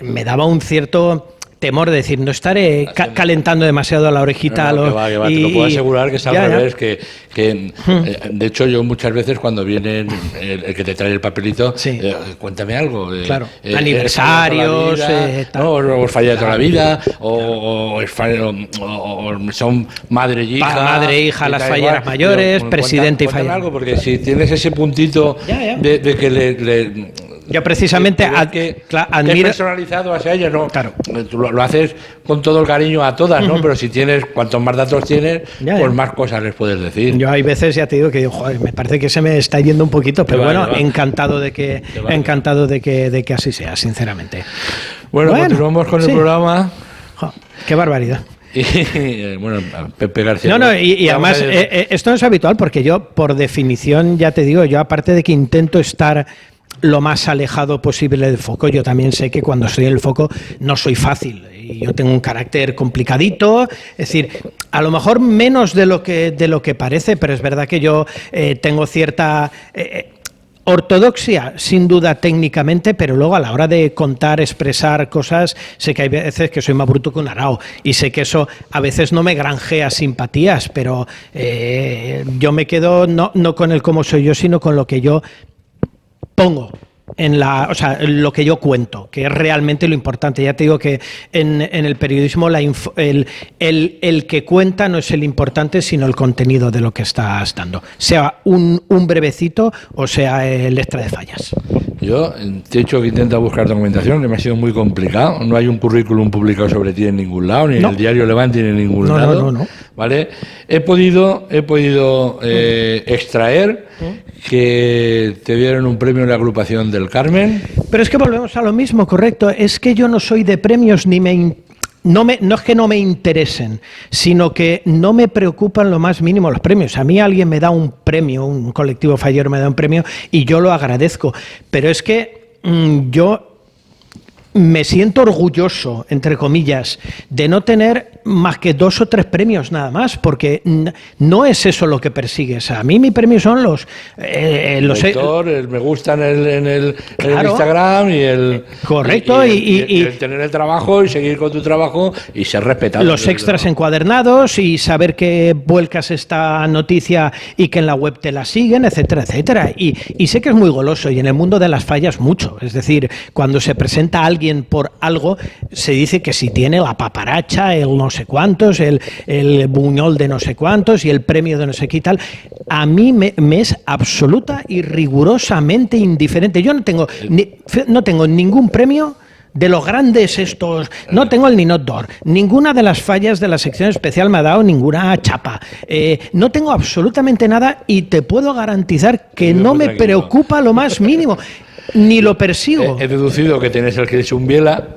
me daba un cierto temor de decir, no estaré calentando demasiado la orejita. No, que va, te lo puedo asegurar que es al revés, que de hecho yo muchas veces cuando viene el que te trae el papelito, sí. Cuéntame algo. Claro, aniversarios, o falla de toda la vida, o son madre y hija. Madre e hija, las falleras mayores, presidente y fallera. Algo, porque si tienes ese puntito de que Yo precisamente que es admiro... personalizado hacia ella, ¿no? Claro. Tú lo haces con todo el cariño a todas, ¿no? Pero si tienes, cuantos más datos tienes, pues más cosas les puedes decir. Yo hay veces, ya te digo, que digo, joder, me parece que se me está yendo un poquito, pero bueno, encantado de que así sea, sinceramente. Bueno, continuamos con el programa. Jo, qué barbaridad. Y bueno, Pepe García. Y además esto no es habitual porque yo, por definición, ya te digo, yo aparte de que intento estar lo más alejado posible del foco, yo también sé que cuando estoy en el foco no soy fácil. Y yo tengo un carácter complicadito, es decir, a lo mejor menos de lo que parece, pero es verdad que yo tengo cierta... ortodoxia, sin duda técnicamente, pero luego a la hora de contar, expresar cosas, sé que hay veces que soy más bruto que un arao y sé que eso a veces no me granjea simpatías, pero yo me quedo no con el cómo soy yo, sino con lo que yo pongo lo que yo cuento, que es realmente lo importante. Ya te digo que en el periodismo el que cuenta no es el importante, sino el contenido de lo que estás dando, sea un brevecito o sea el extra de fallas. Yo te he dicho que intenta buscar documentación, que me ha sido muy complicado. No hay un currículum publicado sobre ti en ningún lado, ni en el diario Levante ni en ningún lado. No. ¿Vale? He podido extraer que te dieron un premio en la agrupación del Carmen. Pero es que volvemos a lo mismo, correcto. Es que yo no soy de premios ni no es que no me interesen, sino que no me preocupan lo más mínimo los premios. A mí alguien me da un premio, un colectivo fallero me da un premio y yo lo agradezco. Pero es que yo me siento orgulloso, entre comillas, de no tener más que 2 o 3 premios nada más, porque no es eso lo que persigues. A mí mi premio son los el me gusta en el Instagram y el correcto y el tener el trabajo y seguir con tu trabajo y ser respetado. Los extras encuadernados y saber que vuelcas esta noticia y que en la web te la siguen, etcétera, etcétera. Y sé que es muy goloso y en el mundo de las fallas mucho. Es decir, cuando se presenta alguien por algo, se dice que si tiene la paparacha, el no sé cuántos, el buñol de no sé cuántos y el premio de no sé qué y tal. A mí me es absoluta y rigurosamente indiferente. Yo no tengo ningún premio de los grandes estos, no tengo el Ninot d'Or, ninguna de las fallas de la sección especial me ha dado ninguna chapa, no tengo absolutamente nada y te puedo garantizar que no me preocupa lo más mínimo, ni lo persigo. He deducido que tienes el Cris Umbiela.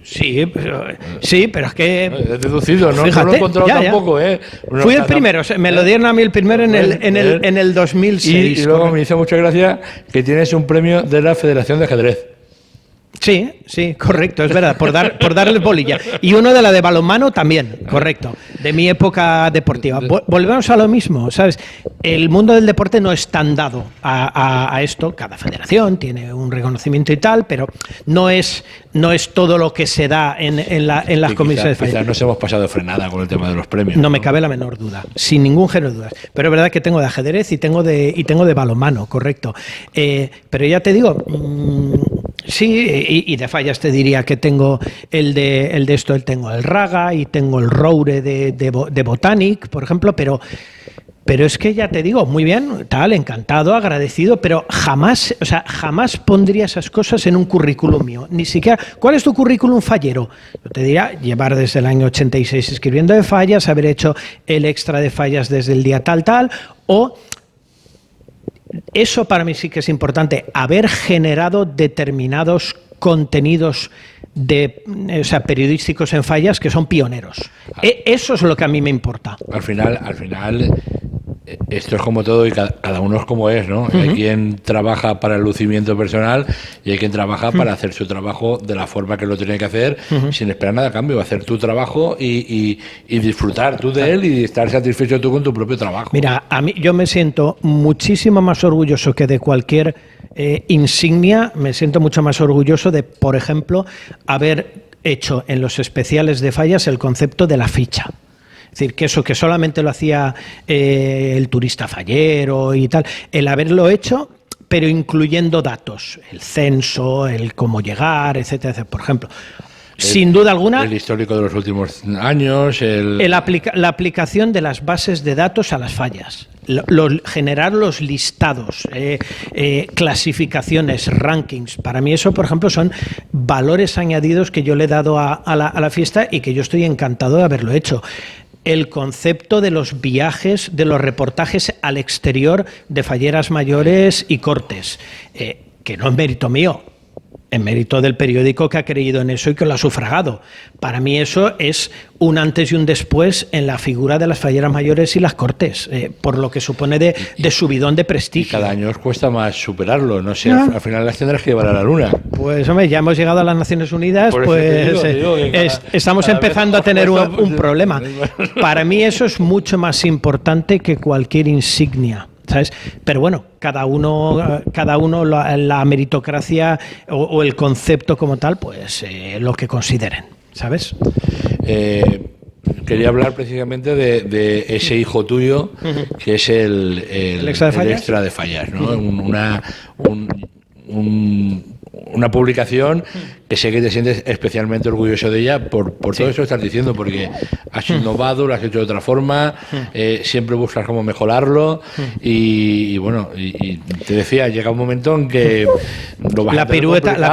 Sí, pero es que... He deducido, no, fíjate, no lo he encontrado tampoco, No, fui el primero, me lo dieron a mí el primero en el 2006. Y luego me hizo mucha gracia que tienes un premio de la Federación de Ajedrez. Sí, correcto, es verdad, por darles bolilla. Y uno de la de balonmano también, correcto, de mi época deportiva. Volvemos a lo mismo, ¿sabes? El mundo del deporte no es tan dado a esto. Cada federación tiene un reconocimiento y tal, pero no es todo lo que se da en las comisiones de fallas. Quizás nos hemos pasado de frenada con el tema de los premios. No me cabe la menor duda, sin ningún género de dudas. Pero es verdad que tengo de ajedrez y tengo de balonmano, correcto. Pero ya te digo... Sí, y de fallas te diría que tengo tengo el Raga y tengo el Roure de Botanic, por ejemplo, pero es que ya te digo, muy bien, tal, encantado, agradecido, pero jamás pondría esas cosas en un currículum mío, ni siquiera. ¿Cuál es tu currículum fallero? Yo te diría, llevar desde el año 86 escribiendo de fallas, haber hecho el extra de fallas desde el día tal, o... Eso para mí sí que es importante, haber generado determinados contenidos periodísticos en fallas que son pioneros. Eso es lo que a mí me importa. Al final esto es como todo y cada uno es como es, ¿no? Hay quien trabaja para el lucimiento personal y hay quien trabaja para hacer su trabajo de la forma que lo tiene que hacer, sin esperar nada a cambio, hacer tu trabajo y disfrutar tú de él y estar satisfecho tú con tu propio trabajo. Mira, yo me siento muchísimo más orgulloso que de cualquier insignia, me siento mucho más orgulloso de, por ejemplo, haber hecho en los especiales de fallas el concepto de la ficha. Es decir, que eso que solamente lo hacía el turista fallero y tal, el haberlo hecho, pero incluyendo datos, el censo, el cómo llegar, etcétera, etcétera. Por ejemplo, sin duda alguna... El histórico de los últimos años, la aplicación de las bases de datos a las fallas. generar los listados, clasificaciones, rankings. Para mí eso, por ejemplo, son valores añadidos que yo le he dado a la fiesta y que yo estoy encantado de haberlo hecho. El concepto de los viajes, de los reportajes al exterior de falleras mayores y cortes, que no es mérito mío, en mérito del periódico que ha creído en eso y que lo ha sufragado. Para mí eso es un antes y un después en la figura de las falleras mayores y las cortes, por lo que supone de subidón de prestigio. Y cada año os cuesta más superarlo, no sé, al final las tendrás que llevar a la luna. Pues hombre, ya hemos llegado a las Naciones Unidas, pues estamos empezando a tener un problema. Para mí eso es mucho más importante que cualquier insignia, ¿sabes? Pero bueno, cada uno la meritocracia o el concepto como tal, pues lo que consideren, ¿sabes? Quería hablar precisamente de ese hijo tuyo, que es el extra de fallas, ¿no? Una publicación que sé que te sientes especialmente orgulloso de ella por todo eso que estás diciendo, porque has innovado, lo has hecho de otra forma, siempre buscas cómo mejorarlo y bueno, y te decía, llega un momento en que lo vas la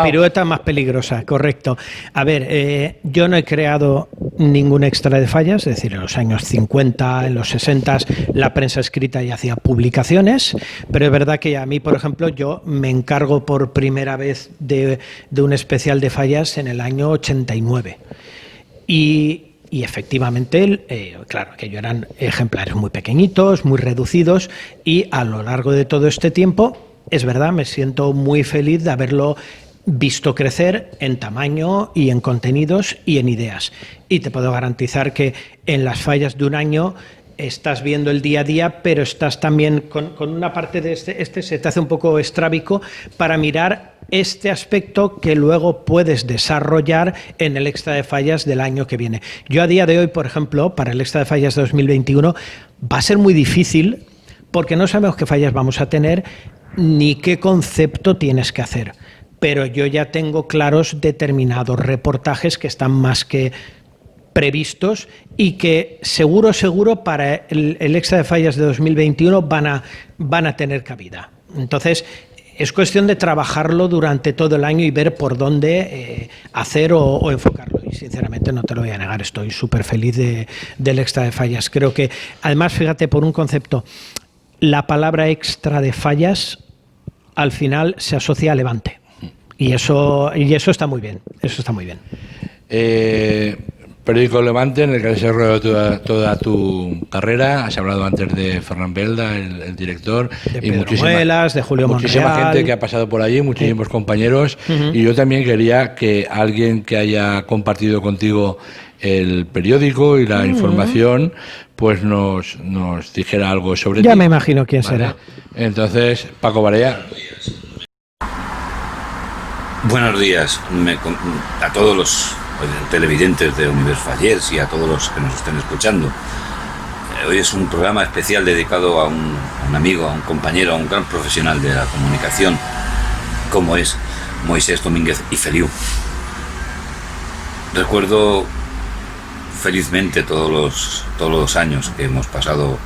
pirueta más peligrosa, correcto. A ver, yo no he creado ningún extra de fallas, es decir, en los años 50, en los 60 la prensa escrita ya hacía publicaciones, pero es verdad que a mí, por ejemplo, yo me encargo por primera vez de un especial de fallas en el año 89 y efectivamente, claro, aquello eran ejemplares muy pequeñitos, muy reducidos, y a lo largo de todo este tiempo, es verdad, me siento muy feliz de haberlo visto crecer en tamaño y en contenidos y en ideas. Y te puedo garantizar que en las fallas de un año estás viendo el día a día, pero estás también con una parte de este se te hace un poco estrábico para mirar este aspecto que luego puedes desarrollar en el extra de fallas del año que viene. Yo a día de hoy, por ejemplo, para el extra de fallas de 2021 va a ser muy difícil porque no sabemos qué fallas vamos a tener ni qué concepto tienes que hacer. Pero yo ya tengo claros determinados reportajes que están más que previstos y que seguro para el extra de fallas de 2021 van a tener cabida. Entonces, es cuestión de trabajarlo durante todo el año y ver por dónde hacer o enfocarlo. Y sinceramente no te lo voy a negar, estoy súper feliz del extra de fallas. Creo que, además, fíjate, por un concepto, la palabra extra de fallas al final se asocia a Levante. Y eso está muy bien. Eso está muy bien. Periódico Levante, en el que has desarrollado toda tu carrera. Has hablado antes de Fernán Belda, el director, de Pedro Muelas, de Julio muchísima Monreal. Gente que ha pasado por allí, muchísimos compañeros. Y yo también quería que alguien que haya compartido contigo el periódico y la información, pues nos dijera algo sobre ti. Ya me imagino quién será. Entonces, Paco Barea. Buenos días a todos los televidentes de Univers Fallers y a todos los que nos estén escuchando. Hoy es un programa especial dedicado a un amigo, a un compañero, a un gran profesional de la comunicación, como es Moisés Domínguez y Feliu. Recuerdo felizmente todos los años que hemos pasado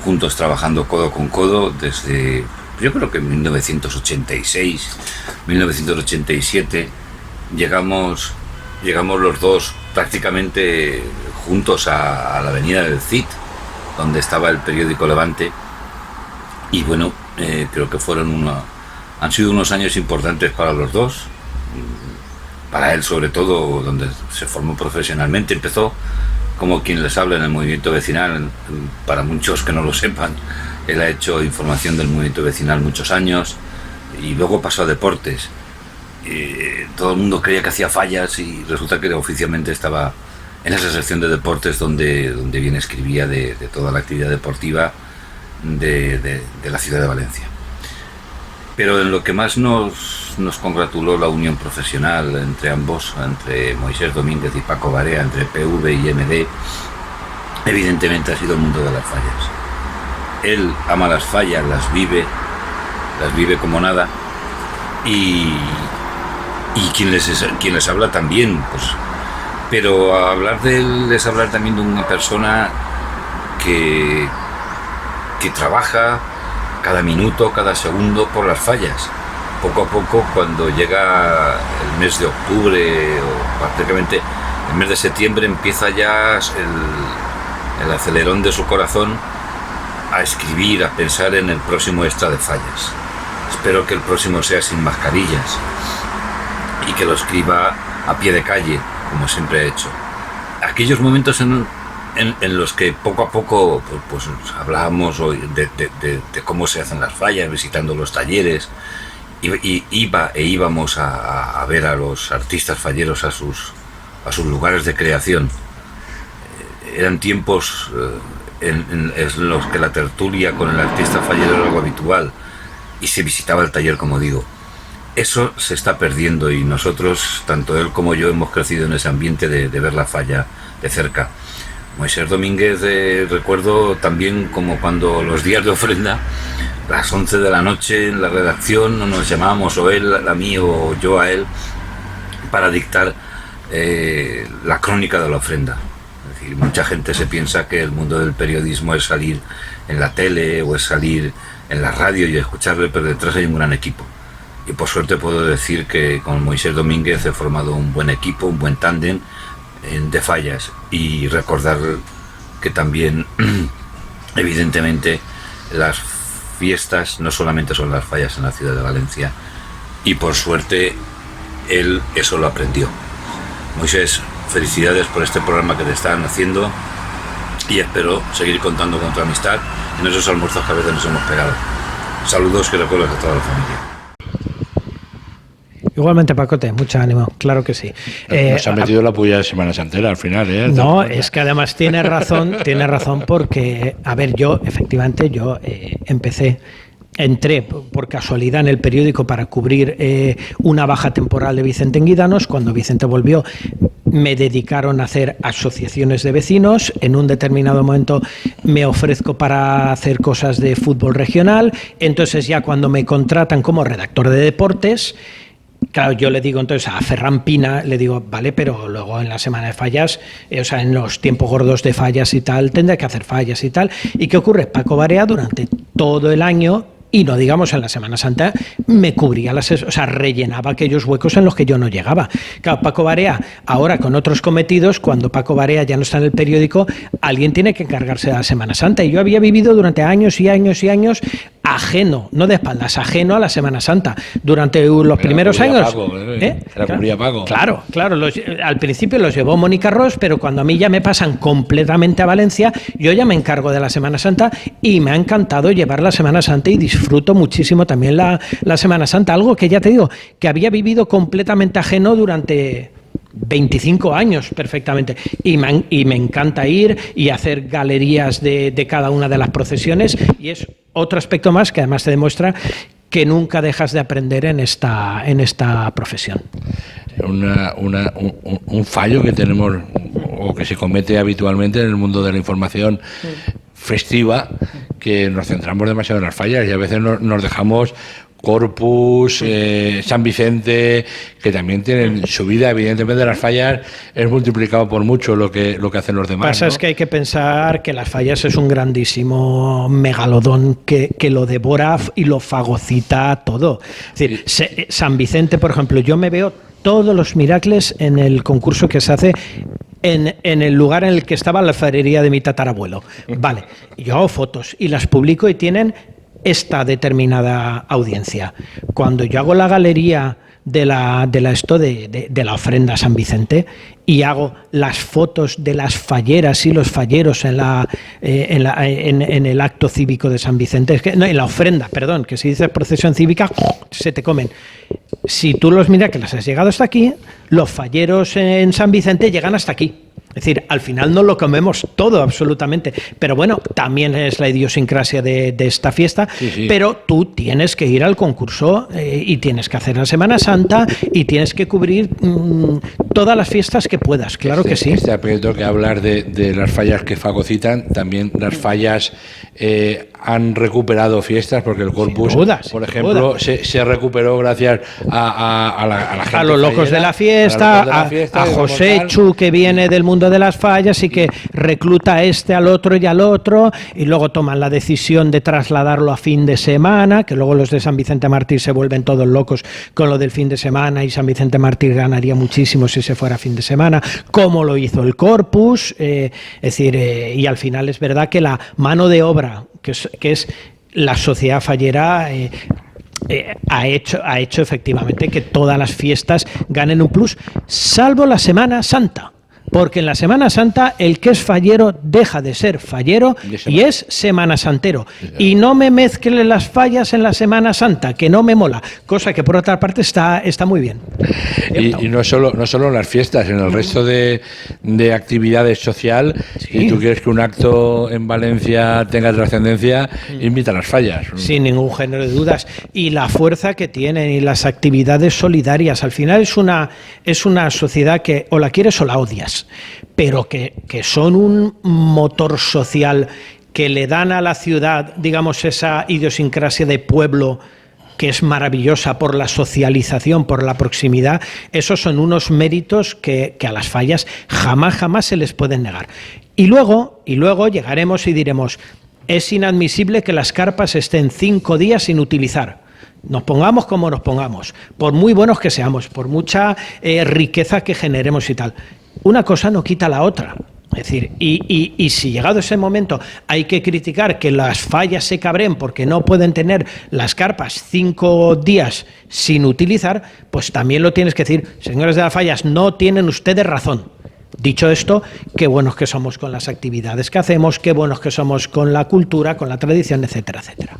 juntos trabajando codo con codo desde, yo creo que en 1986, 1987 llegamos los dos prácticamente juntos a la avenida del Cid, donde estaba el periódico Levante, y bueno, creo que han sido unos años importantes para los dos, para él sobre todo, donde se formó profesionalmente. Empezó como quien les habla en el movimiento vecinal, para muchos que no lo sepan. Él ha hecho información del movimiento vecinal muchos años y luego pasó a deportes. Todo el mundo creía que hacía fallas y resulta que oficialmente estaba en esa sección de deportes donde bien escribía de toda la actividad deportiva de la ciudad de Valencia. Pero en lo que más nos congratuló la unión profesional entre ambos, entre Moisés Domínguez y Paco Barea, entre PV y MD, evidentemente ha sido el mundo de las fallas. Él ama las fallas, las vive como nada, y quien les habla también, pues. Pero hablar de él es hablar también de una persona que que trabaja cada minuto, cada segundo por las fallas. Poco a poco, cuando llega el mes de octubre o prácticamente el mes de septiembre, empieza ya el acelerón de su corazón a escribir, a pensar en el próximo extra de fallas. Espero que el próximo sea sin mascarillas y que lo escriba a pie de calle, como siempre ha hecho. Aquellos momentos en los que poco a poco pues hablábamos de cómo se hacen las fallas, visitando los talleres, y íbamos a ver a los artistas falleros a sus lugares de creación. Eran tiempos en los que la tertulia con el artista fallero era algo habitual y se visitaba el taller, como digo. Eso se está perdiendo y nosotros, tanto él como yo, hemos crecido en ese ambiente de ver la falla de cerca. Moisés Domínguez, recuerdo también como cuando los días de ofrenda, a las 11 de la noche en la redacción nos llamábamos, o él a mí o yo a él, para dictar la crónica de la ofrenda. Es decir, mucha gente se piensa que el mundo del periodismo es salir en la tele o es salir en la radio y escucharle, pero detrás hay un gran equipo. Y por suerte puedo decir que con Moisés Domínguez he formado un buen equipo, un buen tándem de fallas, y recordar que también evidentemente las fiestas no solamente son las fallas en la ciudad de Valencia, y por suerte él eso lo aprendió. Moisés, felicidades por este programa que te están haciendo y espero seguir contando con tu amistad en esos almuerzos que a veces nos hemos pegado. Saludos que recuerdos a toda la familia. Igualmente, Pacote, mucho ánimo, claro que sí. Nos ha metido la puya de Semana Santera al final, ¿eh? No, es que además tiene razón porque, a ver, yo efectivamente entré por casualidad en el periódico para cubrir una baja temporal de Vicente en Guidanos. Cuando Vicente volvió, me dedicaron a hacer asociaciones de vecinos. En un determinado momento me ofrezco para hacer cosas de fútbol regional. Entonces ya cuando me contratan como redactor de deportes, claro, yo le digo entonces a Ferran Pina, le digo, vale, pero luego en la semana de fallas, o sea, en los tiempos gordos de fallas y tal, tendré que hacer fallas y tal. ¿Y qué ocurre? Paco Barea durante todo el año, y no digamos en la Semana Santa, me cubría rellenaba aquellos huecos en los que yo no llegaba. Claro, Paco Barea, ahora con otros cometidos, cuando Paco Barea ya no está en el periódico, alguien tiene que encargarse de la Semana Santa. Y yo había vivido durante años y años y años ajeno, no de espaldas, ajeno a la Semana Santa. Durante los primeros años. Paco, la cubría Paco. Claro, al principio los llevó Mónica Ros, pero cuando a mí ya me pasan completamente a Valencia, yo ya me encargo de la Semana Santa y me ha encantado llevar la Semana Santa y disfruto muchísimo también la Semana Santa, algo que ya te digo, que había vivido completamente ajeno durante 25 años perfectamente, y me encanta ir y hacer galerías de cada una de las procesiones, y es otro aspecto más que además te demuestra que nunca dejas de aprender en esta profesión. Un fallo que tenemos o que se comete habitualmente en el mundo de la información festiva, que nos centramos demasiado en las fallas y a veces nos dejamos Corpus, San Vicente, que también tienen su vida. Evidentemente las fallas es multiplicado por mucho lo que hacen los demás. Pasa, ¿no? Es que hay que pensar que las fallas es un grandísimo megalodón que lo devora y lo fagocita todo. Es decir, San Vicente, por ejemplo, yo me veo todos los miracles en el concurso que se hace en el lugar en el que estaba la alfarería de mi tatarabuelo. Vale, yo hago fotos y las publico y tienen esta determinada audiencia. Cuando yo hago la galería de la ofrenda a San Vicente y hago las fotos de las falleras y los falleros en el acto cívico de San Vicente, en la ofrenda, perdón, que si dices procesión cívica, se te comen. Si tú los miras que las has llegado hasta aquí, los falleros en San Vicente llegan hasta aquí. Es decir, al final no lo comemos todo absolutamente, pero bueno, también es la idiosincrasia de esta fiesta, sí. Pero tú tienes que ir al concurso y tienes que hacer la Semana Santa y tienes que cubrir todas las fiestas que puedas, claro que sí. Este aspecto que hablar de las fallas que fagocitan, también las fallas han recuperado fiestas, porque el Corpus, por ejemplo, se recuperó gracias a la gente a los locos de la fiesta, a José Chu, que viene del mundo de las fallas y que recluta a este, al otro y al otro, y luego toman la decisión de trasladarlo a fin de semana, que luego los de San Vicente Mártir se vuelven todos locos con lo del fin de semana, y San Vicente Mártir ganaría muchísimo si se fuera fin de semana, como lo hizo el Corpus, es decir, y al final es verdad que la mano de obra que es la sociedad fallera ha hecho efectivamente que todas las fiestas ganen un plus, salvo la Semana Santa. Porque en la Semana Santa el que es fallero deja de ser fallero y es Semana Santero. Y no me mezcle las fallas en la Semana Santa, que no me mola. Cosa que por otra parte está muy bien. Y no solo en las fiestas, en el resto de actividades social, si tú quieres que un acto en Valencia tenga trascendencia, invita a las fallas. Sin ningún género de dudas. Y la fuerza que tienen y las actividades solidarias. Al final es una sociedad que o la quieres o la odias, pero que son un motor social, que le dan a la ciudad, digamos, esa idiosincrasia de pueblo que es maravillosa por la socialización, por la proximidad. Esos son unos méritos que a las fallas jamás se les pueden negar. Y luego llegaremos y diremos, es inadmisible que las carpas estén 5 días sin utilizar. Nos pongamos como nos pongamos, por muy buenos que seamos, por mucha riqueza que generemos y tal. Una cosa no quita la otra. Es decir, y si llegado ese momento hay que criticar que las fallas se cabreen porque no pueden tener las carpas 5 días sin utilizar, pues también lo tienes que decir, señores de las fallas, no tienen ustedes razón. Dicho esto, qué buenos que somos con las actividades que hacemos, qué buenos que somos con la cultura, con la tradición, etcétera, etcétera.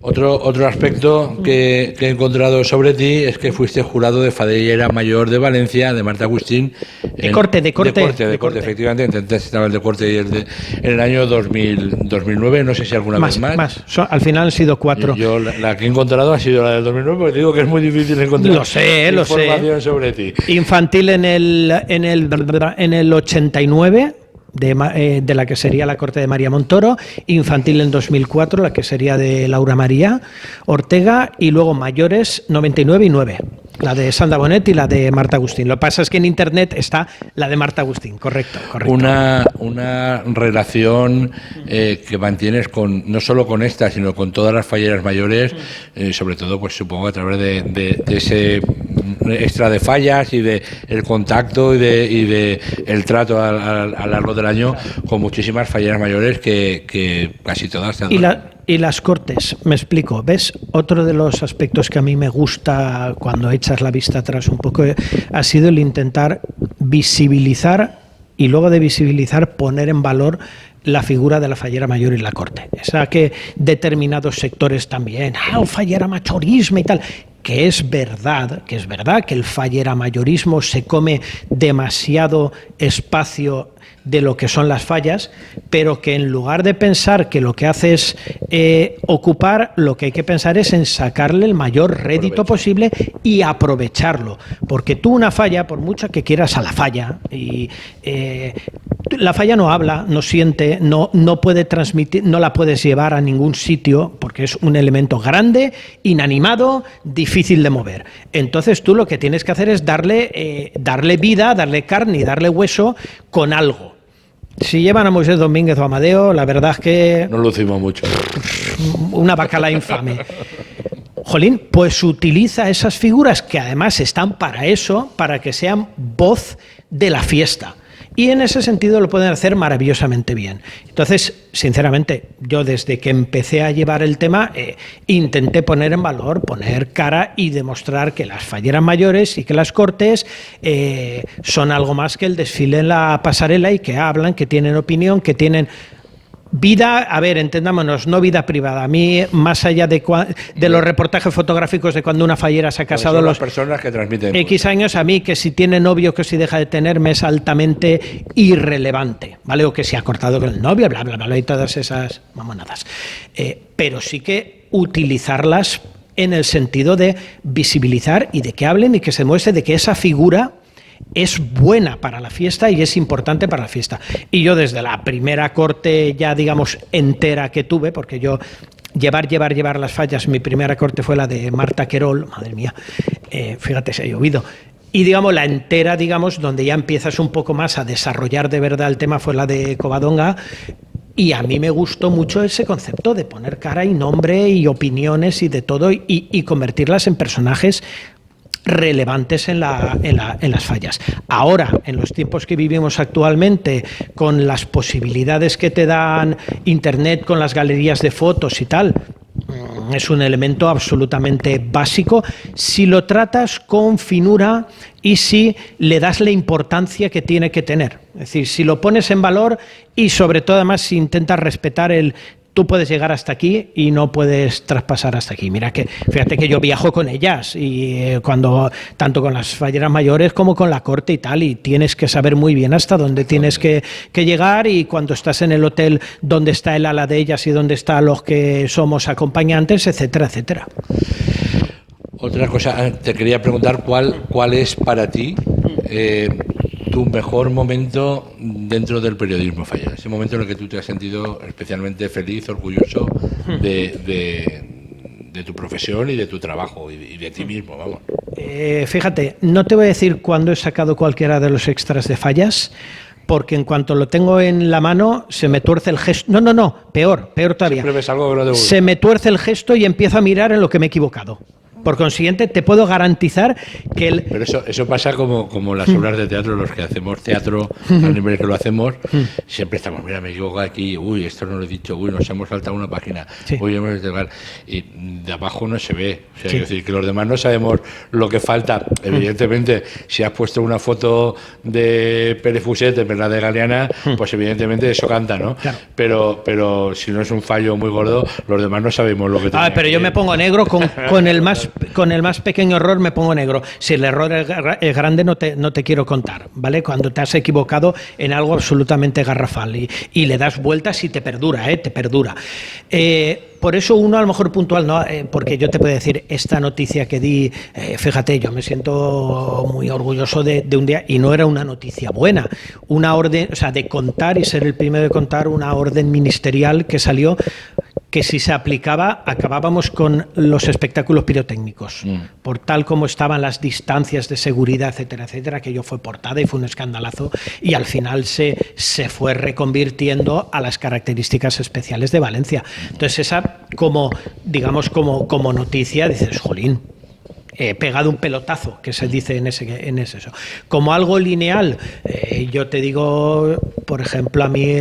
Otro aspecto que he encontrado sobre ti es que fuiste jurado de Fallera Mayor de Valencia, de Marta Agustín. De corte, efectivamente. Entonces estaba el de corte en el año 2009, no sé si alguna vez más. Al final han sido 4. Yo la que he encontrado ha sido la del 2009, porque te digo que es muy difícil encontrar información sobre ti. Infantil en el 89. De la que sería la corte de María Montoro, infantil en 2004, la que sería de Laura María Ortega, y luego mayores 99 y 9, la de Sandra Bonet y la de Marta Agustín. Lo que pasa es que en internet está la de Marta Agustín, correcto. Una relación que mantienes no solo con esta, sino con todas las falleras mayores, sobre todo, pues supongo a través de ese extra de fallas y de el contacto y de el trato a lo largo del año con muchísimas falleras mayores que casi todas te y las cortes, me explico, ¿ves? Otro de los aspectos que a mí me gusta cuando echas la vista atrás un poco ha sido el intentar visibilizar y luego de visibilizar poner en valor la figura de la fallera mayor y la corte. Esa que determinados sectores también, el fallera mayorismo y tal, que es verdad que el fallera mayorismo se come demasiado espacio de lo que son las fallas, pero que en lugar de pensar que lo que hace es ocupar, lo que hay que pensar es en sacarle el mayor rédito posible y aprovecharlo, porque tú una falla, por mucho que quieras a la falla, y la falla no habla, no siente, no puede transmitir, no la puedes llevar a ningún sitio porque es un elemento grande, inanimado, difícil de mover. Entonces tú lo que tienes que hacer es darle vida, darle carne y darle hueso con algo. Si llevan a Moisés Domínguez o Amadeo, la verdad es que... No lucimos mucho. Una bacala infame. Jolín, pues utiliza esas figuras que además están para eso, para que sean voz de la fiesta. Y en ese sentido lo pueden hacer maravillosamente bien. Entonces, sinceramente, yo desde que empecé a llevar el tema, intenté poner en valor, poner cara y demostrar que las falleras mayores y que las cortes son algo más que el desfile en la pasarela y que hablan, que tienen opinión, que tienen... Vida, a ver, entendámonos, no vida privada. A mí, más allá de los reportajes fotográficos de cuando una fallera se ha casado, las personas que transmiten X años, a mí que si tiene novio, que si deja de tener, me es altamente irrelevante, ¿vale? O que si ha cortado con el novio, bla, bla, bla, y todas esas mamonadas. Pero sí que utilizarlas en el sentido de visibilizar y de que hablen y que se muestre de que esa figura es buena para la fiesta y es importante para la fiesta. Y yo desde la primera corte ya, digamos, entera que tuve, porque yo llevar las fallas, mi primera corte fue la de Marta Querol, madre mía, fíjate si ha llovido. Y digamos, la entera, digamos, donde ya empiezas un poco más a desarrollar de verdad el tema fue la de Covadonga. Y a mí me gustó mucho ese concepto de poner cara y nombre y opiniones y de todo y convertirlas en personajes relevantes en las fallas. Ahora, en los tiempos que vivimos actualmente, con las posibilidades que te dan Internet, con las galerías de fotos y tal, es un elemento absolutamente básico si lo tratas con finura y si le das la importancia que tiene que tener. Es decir, si lo pones en valor y sobre todo además si intentas respetar tú puedes llegar hasta aquí y no puedes traspasar hasta aquí. Mira que, fíjate que yo viajo con ellas y tanto con las falleras mayores como con la corte y tal, y tienes que saber muy bien hasta dónde tienes que llegar, y cuando estás en el hotel, dónde está el ala de ellas y dónde están los que somos acompañantes, etcétera, etcétera. Otra cosa, te quería preguntar cuál es para ti tu mejor momento dentro del periodismo fallero, ese momento en el que tú te has sentido especialmente feliz, orgulloso de tu profesión y de tu trabajo y de ti mismo, vamos. Fíjate, no te voy a decir cuándo he sacado cualquiera de los extras de fallas, porque en cuanto lo tengo en la mano se me tuerce el gesto. No, peor todavía. Siempre ves algo que no te gusta. Se me tuerce el gesto y empiezo a mirar en lo que me he equivocado. Por consiguiente, te puedo garantizar que Pero eso pasa como las obras de teatro, los que hacemos teatro, al nivel que lo hacemos, siempre estamos, mira, me equivoco aquí, uy, esto no lo he dicho, uy, nos hemos saltado una página, sí. Uy, y de abajo no se ve. O sea, sí. Es decir, que los demás no sabemos lo que falta. Evidentemente, si has puesto una foto de Pérez Fuset en la de Galeana, pues evidentemente eso canta, ¿no? Claro. Pero si no es un fallo muy gordo, los demás no sabemos lo que tenemos. Pero yo me pongo negro con el más pequeño error, me pongo negro. Si el error es grande, no te quiero contar, ¿vale? Cuando te has equivocado en algo absolutamente garrafal y le das vueltas y te perdura, te perdura. Por eso uno a lo mejor puntual, no, porque yo te puedo decir, esta noticia que di, fíjate, yo me siento muy orgulloso de un día, y no era una noticia buena, una orden, o sea, de contar y ser el primero de contar una orden ministerial que salió, que si se aplicaba, acabábamos con los espectáculos pirotécnicos, por tal como estaban las distancias de seguridad, etcétera, etcétera, que ello fue portada y fue un escandalazo, y al final se fue reconvirtiendo a las características especiales de Valencia. Entonces esa, como noticia, dices, jolín, he pegado un pelotazo, que se dice en ese eso. Como algo lineal, yo te digo, por ejemplo, a mí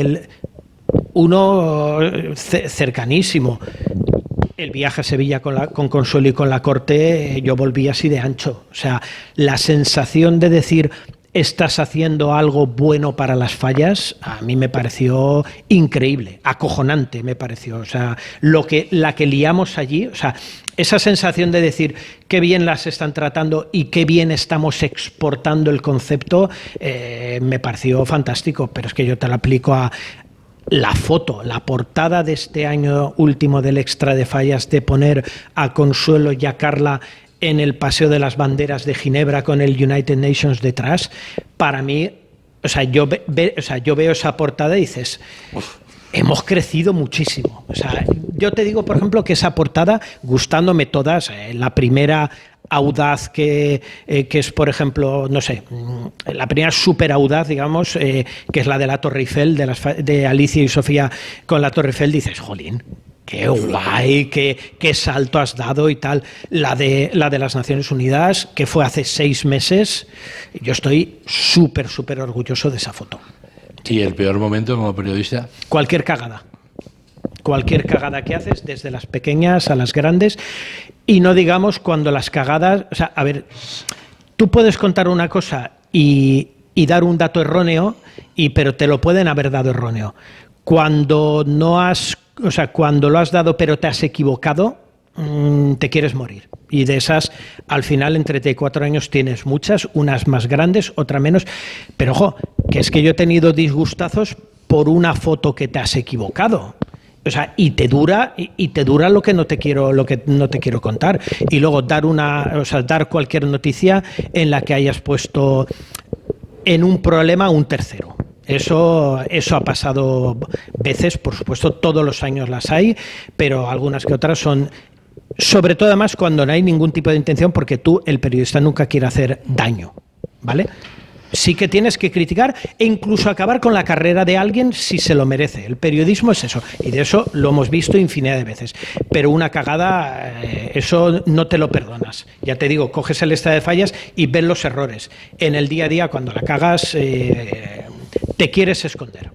uno cercanísimo, el viaje a Sevilla con Consuelo y con la corte, yo volví así de ancho. O sea, la sensación de decir, estás haciendo algo bueno para las fallas, a mí me pareció increíble, acojonante me pareció. O sea, la que liamos allí, o sea, esa sensación de decir qué bien las están tratando y qué bien estamos exportando el concepto, me pareció fantástico. Pero es que yo te lo aplico a la foto, la portada de este año último del Extra de Fallas, de poner a Consuelo y a Carla en el Paseo de las Banderas de Ginebra con el United Nations detrás, para mí, o sea, yo veo esa portada y dices, hemos crecido muchísimo. O sea, yo te digo, por ejemplo, que esa portada, gustándome todas, la primera audaz que es, por ejemplo, no sé, la primera súper audaz, digamos, que es la de la Torre Eiffel, de Alicia y Sofía con la Torre Eiffel, dices, jolín, qué guay, qué salto has dado y tal. La de las Naciones Unidas, que fue hace 6 meses, yo estoy súper orgulloso de esa foto. ¿Y el peor momento como periodista? Cualquier cagada que haces, desde las pequeñas a las grandes, y no digamos cuando las cagadas, o sea, a ver, tú puedes contar una cosa y dar un dato erróneo, pero te lo pueden haber dado erróneo. Cuando cuando lo has dado pero te has equivocado, te quieres morir. Y de esas, al final, en 34 años tienes muchas, unas más grandes, otras menos. Pero ojo, que es que yo he tenido disgustazos por una foto que te has equivocado. O sea, y te dura lo que no te quiero contar. Y luego dar cualquier noticia en la que hayas puesto en un problema a un tercero. Eso ha pasado veces, por supuesto, todos los años las hay, pero algunas que otras son, sobre todo además cuando no hay ningún tipo de intención, porque tú, el periodista, nunca quiere hacer daño, ¿vale? Sí que tienes que criticar e incluso acabar con la carrera de alguien si se lo merece. El periodismo es eso, y de eso lo hemos visto infinidad de veces. Pero una cagada, eso no te lo perdonas. Ya te digo, coges el estado de fallas y ves los errores. En el día a día, cuando la cagas, te quieres esconder.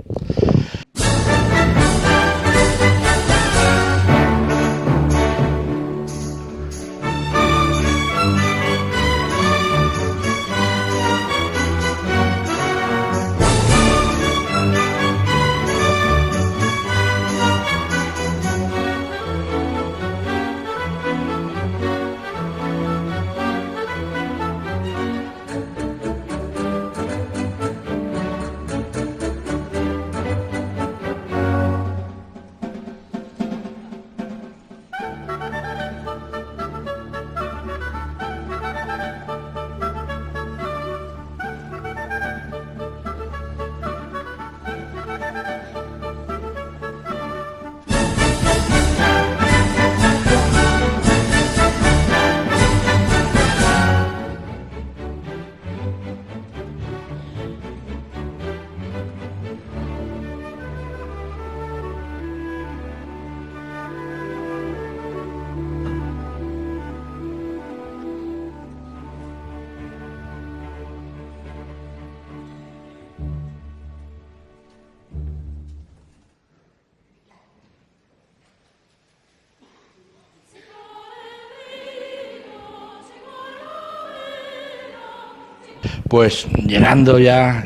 Pues llegando ya,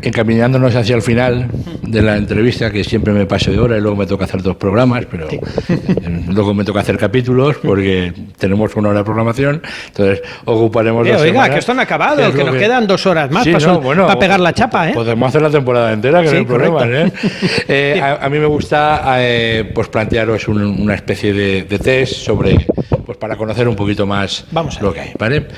encaminándonos hacia el final de la entrevista, que siempre me paso de hora y luego me toca hacer 2 programas, pero luego me toca hacer capítulos porque tenemos 1 hora de programación, entonces ocuparemos 2 oiga, semanas. Que esto no ha acabado, que nos quedan 2 horas más Sí, para pegar la chapa, ¿eh? Podemos hacer la temporada entera, que Sí, no hay problema, correcto. ¿eh? A mí me gusta pues plantearos una especie de test sobre, pues para conocer un poquito más Vamos lo allá. que hay, ¿vale?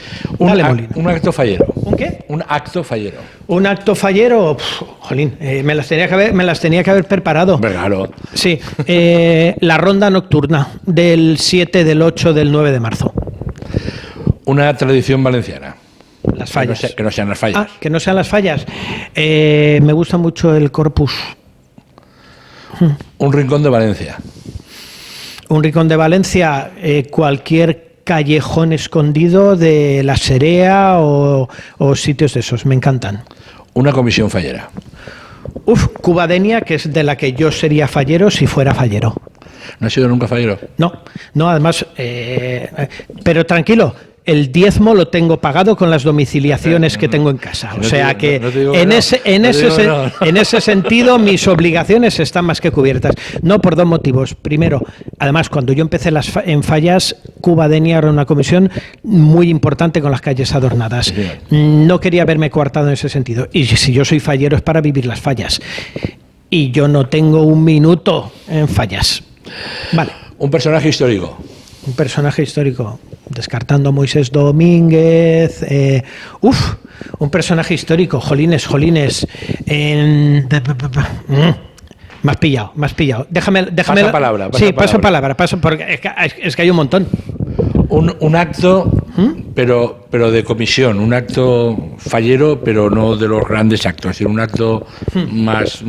Dale, Molina. Un acto fallero. ¿Un qué? Un acto fallero. Un acto fallero, jolín, me las tenía que haber preparado. Hombre, claro. Sí, la ronda nocturna del 7, del 8, del 9 de marzo. Una tradición valenciana. Las fallas. Que no sean las fallas. Que no sean las fallas. Me gusta mucho el Corpus. Un rincón de Valencia. Un rincón de Valencia, cualquier callejón escondido de la Serea o sitios de esos, me encantan. Una comisión fallera. Cubadenia, que es de la que yo sería fallero si fuera fallero. ¿No has sido nunca fallero? No, además, pero tranquilo, el diezmo lo tengo pagado con las domiciliaciones que tengo en casa. O sea que en ese sentido mis obligaciones están más que cubiertas. No, por 2 motivos. Primero, además, cuando yo empecé en fallas, Cubadenia era una comisión muy importante con las calles adornadas. No quería verme coartado en ese sentido. Y si yo soy fallero es para vivir las fallas. Y yo no tengo un minuto en fallas. Vale. Un personaje histórico. Un personaje histórico, descartando a Moisés Domínguez. Un personaje histórico, jolines. Me has pillado. Déjame. Pasa palabra. Paso palabra, porque es que hay un montón. Un acto, pero de comisión, un acto fallero, pero no de los grandes actos, es decir, un acto más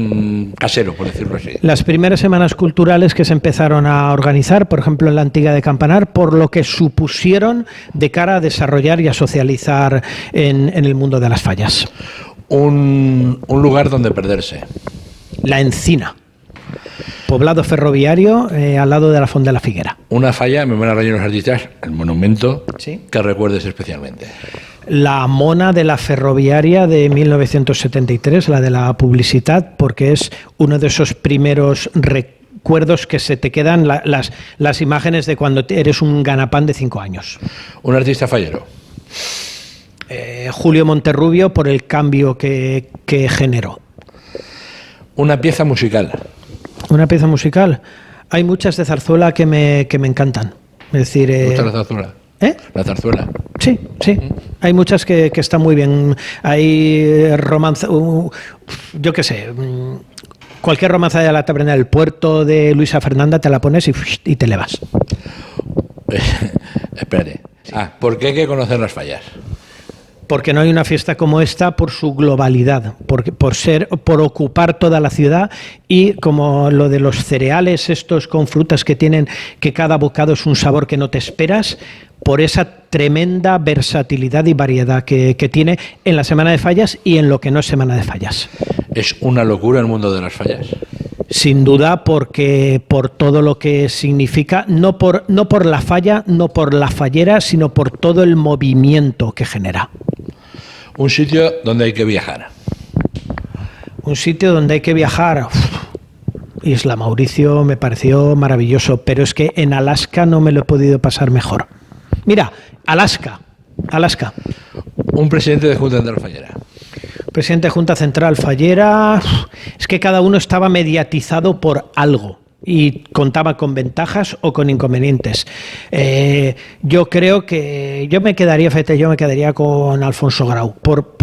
casero, por decirlo así. Las primeras semanas culturales que se empezaron a organizar, por ejemplo en la Antigua de Campanar, por lo que supusieron de cara a desarrollar y a socializar en el mundo de las fallas. Un lugar donde perderse. La Encina. Poblado ferroviario al lado de la Font de la Figuera. Una falla, me van a reír los artistas, el monumento, ¿sí?, que recuerdes especialmente. La mona de la ferroviaria de 1973, la de la publicidad, porque es uno de esos primeros recuerdos que se te quedan, las imágenes de cuando eres un ganapán de 5 años. Un artista fallero. Julio Monterrubio, por el cambio que generó. Una pieza musical. Una pieza musical. Hay muchas de zarzuela que me encantan. Es decir, ¿Te gusta la zarzuela? ¿Eh? La zarzuela. Sí, sí. Hay muchas que están muy bien. Hay romance, yo qué sé, cualquier romanza de la taberna del puerto de Luisa Fernanda te la pones y te le vas. Espérate. ¿Por qué hay que conocer las fallas? Porque no hay una fiesta como esta por su globalidad, por ocupar toda la ciudad, y como lo de los cereales estos con frutas que tienen, que cada bocado es un sabor que no te esperas, por esa tremenda versatilidad y variedad que tiene en la Semana de Fallas y en lo que no es Semana de Fallas. ¿Es una locura el mundo de las fallas? Sin duda, porque por todo lo que significa, no por la falla, no por la fallera, sino por todo el movimiento que genera. Un sitio donde hay que viajar. Un sitio donde hay que viajar. Isla Mauricio me pareció maravilloso, pero es que en Alaska no me lo he podido pasar mejor. Mira, Alaska. Un presidente de Junta Central Fallera. Presidente de Junta Central Fallera. Es que cada uno estaba mediatizado por algo y contaba con ventajas o con inconvenientes. Yo creo que yo me quedaría con Alfonso Grau por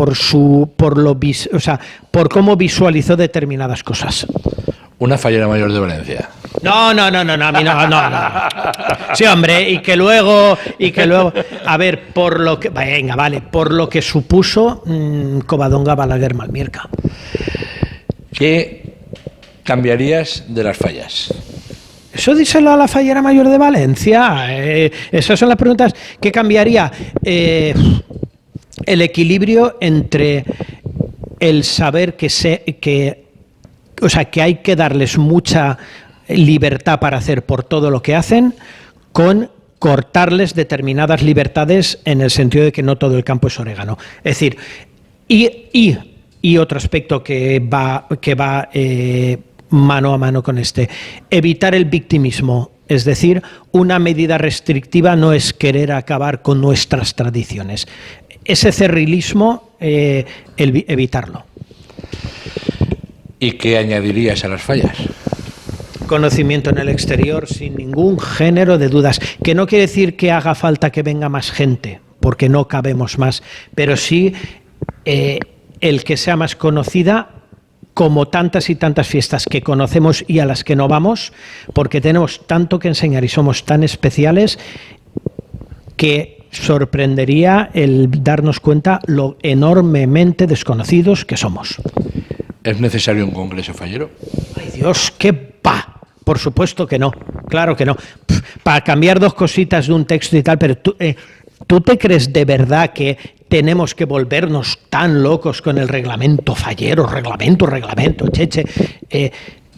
cómo visualizó determinadas cosas. Una fallera mayor de Valencia. No, a mí no. Sí, hombre, y que luego, a ver, por lo que supuso Covadonga Balaguer Malmierca. ¿Qué cambiarías de las fallas? Eso díselo a la fallera mayor de Valencia. Esas son las preguntas que cambiaría. El equilibrio entre el saber que hay que darles mucha libertad para hacer por todo lo que hacen, con cortarles determinadas libertades en el sentido de que no todo el campo es orégano. Es decir, y otro aspecto que va mano a mano con evitar el victimismo. Es decir, una medida restrictiva no es querer acabar con nuestras tradiciones. Ese cerrilismo, evitarlo. ¿Y qué añadirías a las fallas? Conocimiento en el exterior sin ningún género de dudas, que no quiere decir que haga falta que venga más gente, porque no cabemos más, pero sí el que sea más conocida, como tantas y tantas fiestas que conocemos y a las que no vamos, porque tenemos tanto que enseñar y somos tan especiales que sorprendería el darnos cuenta lo enormemente desconocidos que somos. ¿Es necesario un congreso fallero? ¡Ay, Dios, qué pa! Por supuesto que no, claro que no. Para cambiar dos cositas de un texto y tal, pero ¿tú te crees de verdad que tenemos que volvernos tan locos con el reglamento fallero? Reglamento, cheche.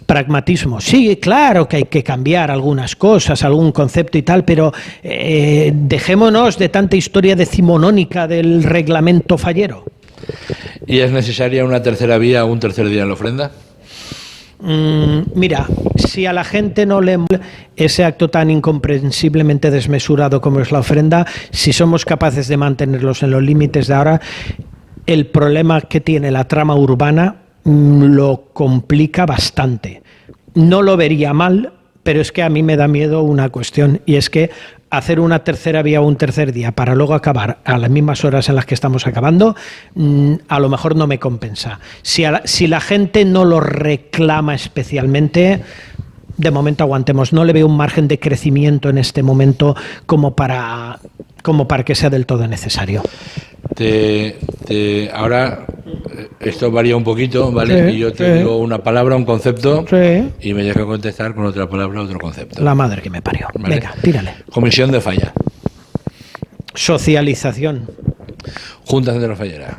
Pragmatismo. Sí, claro que hay que cambiar algunas cosas, algún concepto y tal, pero dejémonos de tanta historia decimonónica del reglamento fallero. ¿Y es necesaria una tercera vía o un tercer día en la ofrenda? Mira, si a la gente no le mola ese acto tan incomprensiblemente desmesurado como es la ofrenda, si somos capaces de mantenerlos en los límites de ahora, el problema que tiene la trama urbana lo complica bastante. No lo vería mal, pero es que a mí me da miedo una cuestión, y es que hacer una tercera vía o un tercer día para luego acabar a las mismas horas en las que estamos acabando, a lo mejor no me compensa. Si la gente no lo reclama especialmente, de momento aguantemos. No le veo un margen de crecimiento en este momento como para que sea del todo necesario. Ahora esto varía un poquito, ¿vale? Sí, y yo te digo una palabra, un concepto, Sí. y me dejo contestar con otra palabra, otro concepto. La madre que me parió. Vale. Venga, tírale. Comisión de falla. Socialización. Junta Central Fallera.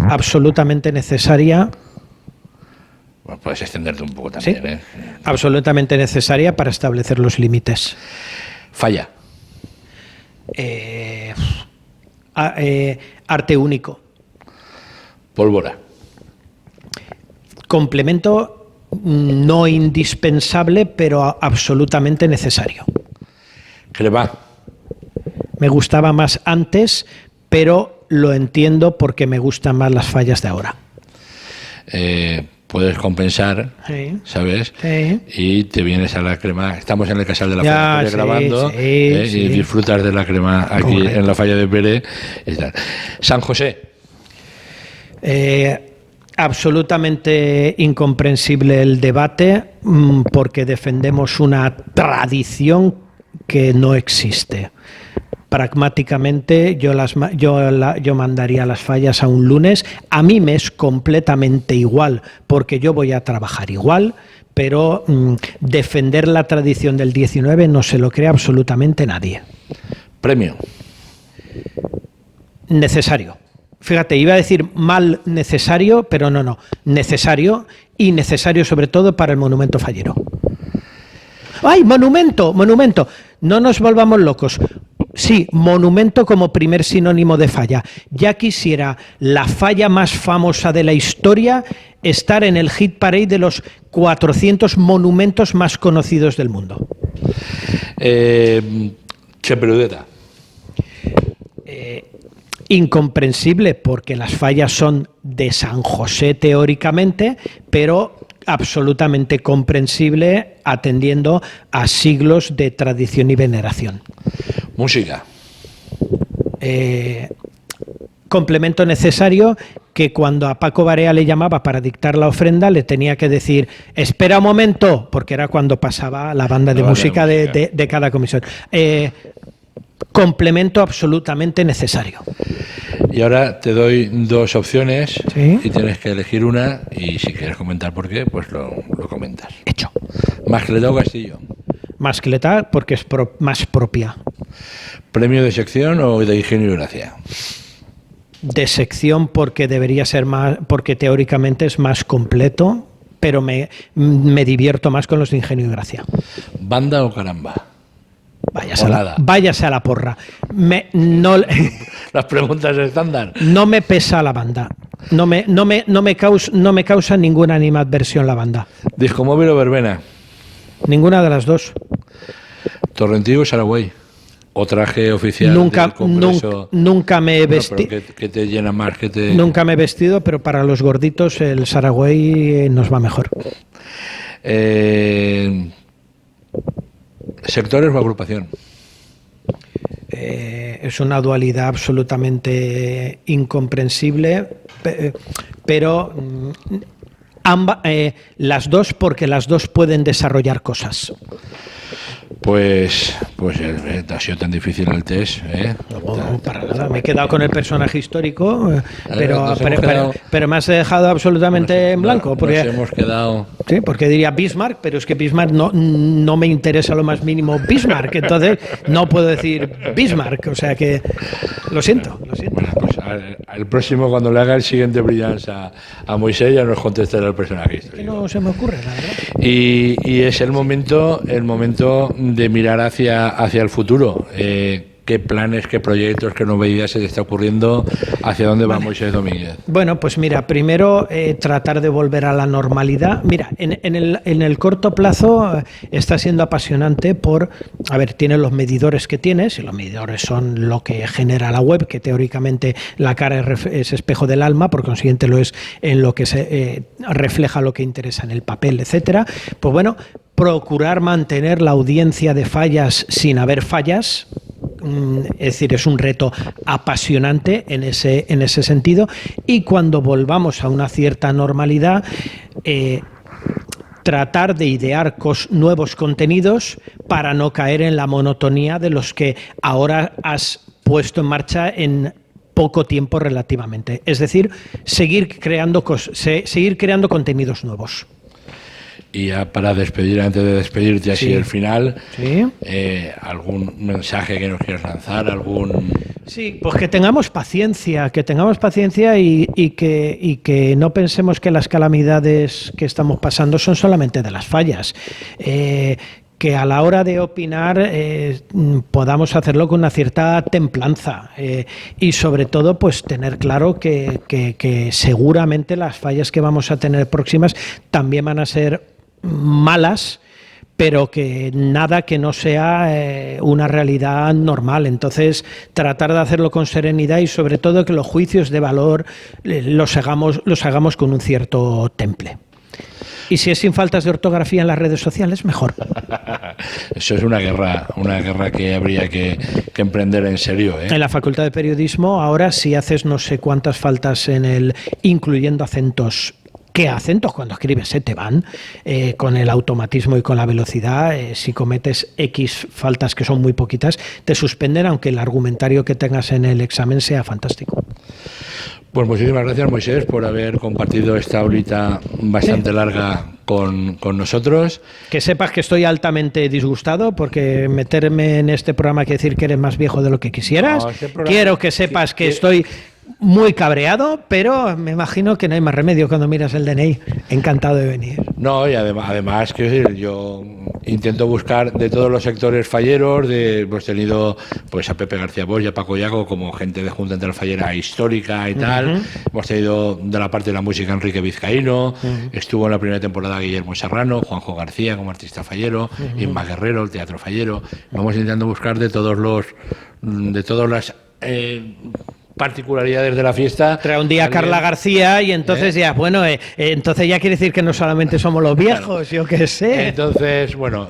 Absolutamente necesaria. Bueno, puedes extenderte un poco también, Sí. ¿eh? Absolutamente necesaria para establecer los límites. Falla. Arte único. Pólvora. Complemento no indispensable, pero absolutamente necesario. Crema. Me gustaba más antes, pero lo entiendo porque me gustan más las fallas de ahora. puedes compensar, Sí. ¿sabes? Sí. Y te vienes a la crema. Estamos en el Casal de la Ya, Falla de Pere sí, grabando, sí, y sí. disfrutas de la crema aquí Correcto. en la Falla de Pere. Y tal. San José. Absolutamente incomprensible el debate porque defendemos una tradición que no existe. Pragmáticamente yo mandaría las fallas a un lunes. A mí me es completamente igual porque yo voy a trabajar igual, pero defender la tradición del 19 no se lo cree absolutamente nadie. Premio. Necesario. Fíjate, iba a decir mal necesario, pero no. Necesario, y necesario sobre todo para el monumento fallero. ¡Ay, monumento! ¡Monumento! No nos volvamos locos. Sí, monumento como primer sinónimo de falla. Ya quisiera la falla más famosa de la historia estar en el hit parade de los 400 monumentos más conocidos del mundo. Chepeludeta. Incomprensible porque las fallas son de San José teóricamente, pero absolutamente comprensible atendiendo a siglos de tradición y veneración. Música. Complemento necesario que cuando a Paco Barea le llamaba para dictar la ofrenda le tenía que decir espera un momento, porque era cuando pasaba la banda de música de cada comisión. Complemento absolutamente necesario. Y ahora te doy dos opciones, Sí. y tienes que elegir una, y si quieres comentar por qué, pues lo comentas. Hecho. Mascleta o Castillo. Mascleta porque es más propia. ¿Premio de sección o de ingenio y gracia? De sección porque debería ser más, porque teóricamente es más completo, pero me divierto más con los de ingenio y gracia. ¿Banda o caramba? Váyase a la porra. Las preguntas estándar. No me pesa la banda. No me causa ninguna animadversión la banda. ¿Disco móvil o verbena? Ninguna de las dos. ¿Torrentillo o Saragüey? ¿O traje oficial del Congreso? Nunca me he vestido. ¿Qué te llena más? Nunca me he vestido, pero para los gorditos el Saragüey nos va mejor. ¿Sectores o agrupación? Es una dualidad absolutamente incomprensible, pero las dos, porque las dos pueden desarrollar cosas. Pues ha sido tan difícil el test, ¿eh? No, para nada. Me he quedado con el personaje histórico, pero me has dejado absolutamente en blanco. Porque, nos hemos quedado... Sí, porque diría Bismarck, pero es que Bismarck no me interesa lo más mínimo Bismarck, entonces no puedo decir Bismarck, o sea que lo siento. Bueno, pues el próximo, cuando le haga el siguiente Brillanz a Moisés, ya nos contestará el personaje histórico. Que no se me ocurre, la verdad. Y es el momento de mirar hacia el futuro. ¿Qué planes, qué proyectos, qué novedades se te está ocurriendo? ¿Hacia dónde va Moisés Domínguez? Bueno, pues mira, primero tratar de volver a la normalidad. Mira, en el corto plazo está siendo apasionante tiene los medidores que tienes, y los medidores son lo que genera la web, que teóricamente la cara es espejo del alma, por consiguiente lo es en lo que se refleja lo que interesa en el papel, etcétera. Pues bueno, procurar mantener la audiencia de fallas sin haber fallas. Es decir, es un reto apasionante en ese sentido, y cuando volvamos a una cierta normalidad, tratar de idear nuevos contenidos para no caer en la monotonía de los que ahora has puesto en marcha en poco tiempo relativamente. Es decir, seguir creando contenidos nuevos. Y ya para despedir, antes de despedirte así el final, Sí. ¿Algún mensaje que nos quieras lanzar? Sí, pues que tengamos paciencia y que no pensemos que las calamidades que estamos pasando son solamente de las fallas. Que a la hora de opinar podamos hacerlo con una cierta templanza y sobre todo pues tener claro que seguramente las fallas que vamos a tener próximas también van a ser malas, pero que nada que no sea una realidad normal. Entonces, tratar de hacerlo con serenidad y sobre todo que los juicios de valor los hagamos con un cierto temple. Y si es sin faltas de ortografía en las redes sociales, mejor. Eso es una guerra que habría que emprender en serio, ¿eh? En la Facultad de Periodismo, ahora si haces no sé cuántas faltas incluyendo acentos. ¿Qué acentos cuando escribes se te van? Con el automatismo y con la velocidad, si cometes X faltas que son muy poquitas, te suspenden aunque el argumentario que tengas en el examen sea fantástico. Pues muchísimas gracias, Moisés, por haber compartido esta horita bastante larga con nosotros. Que sepas que estoy altamente disgustado porque meterme en este programa quiere decir que eres más viejo de lo que quisieras. No, este programa- Quiero que sepas que estoy muy cabreado, pero me imagino que no hay más remedio cuando miras el DNI. Encantado de venir. No, y además quiero decir, yo intento buscar de todos los sectores falleros, hemos tenido pues a Pepe García Bosch y a Paco Yago como gente de Junta Central Fallera histórica y tal. Hemos tenido de la parte de la música Enrique Vizcaíno, estuvo en la primera temporada Guillermo Serrano, Juanjo García como artista fallero, Inma Guerrero, el teatro fallero. Vamos intentando buscar de todas las particularidades de la fiesta. Trae un día a También, Carla García y entonces ya, bueno, entonces ya quiere decir que no solamente somos los viejos, yo qué sé. Entonces, bueno,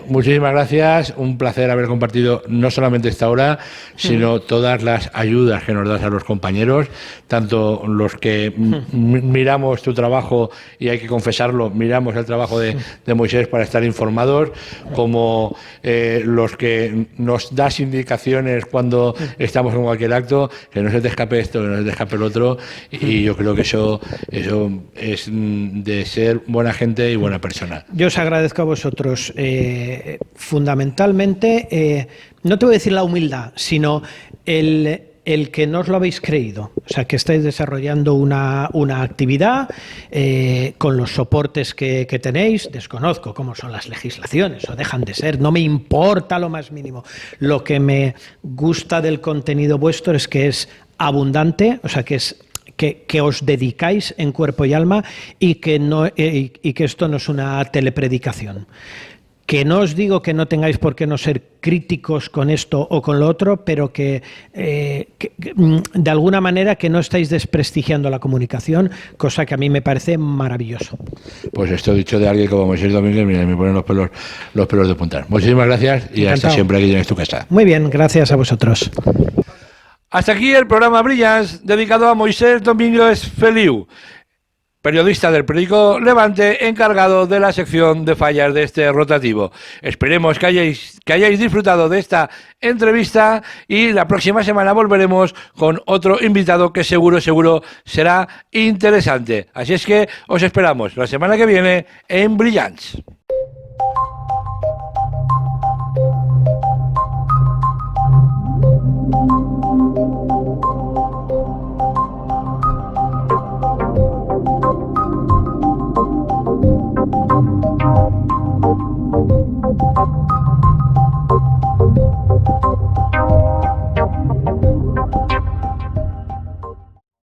muchísimas gracias, un placer haber compartido no solamente esta hora, sino todas las ayudas que nos das a los compañeros, tanto los que miramos tu trabajo, y hay que confesarlo, miramos el trabajo de Moisés para estar informados, como los que nos das indicaciones cuando estamos en cualquier acto, que no se te escape esto, que no se te escape el otro, y yo creo que eso es de ser buena gente y buena persona. Yo os agradezco a vosotros fundamentalmente, no te voy a decir la humildad, sino el que no os lo habéis creído. O sea, que estáis desarrollando una actividad con los soportes que tenéis. Desconozco cómo son las legislaciones o dejan de ser, no me importa lo más mínimo. Lo que me gusta del contenido vuestro es que es abundante, o sea, que es que os dedicáis en cuerpo y alma y que esto no es una telepredicación. Que no os digo que no tengáis por qué no ser críticos con esto o con lo otro, pero que de alguna manera que no estáis desprestigiando la comunicación, cosa que a mí me parece maravilloso. Pues esto dicho de alguien como Moisés Domínguez, mira, me ponen los pelos de punta. Muchísimas gracias y Encantado. hasta siempre aquí tienes tu casa. Muy bien, gracias a vosotros. Hasta aquí el programa Brilliance dedicado a Moisés Domínguez Feliu, periodista del periódico Levante, encargado de la sección de fallas de este rotativo. Esperemos que hayáis disfrutado de esta entrevista y la próxima semana volveremos con otro invitado que seguro será interesante. Así es que os esperamos la semana que viene en Brilliance.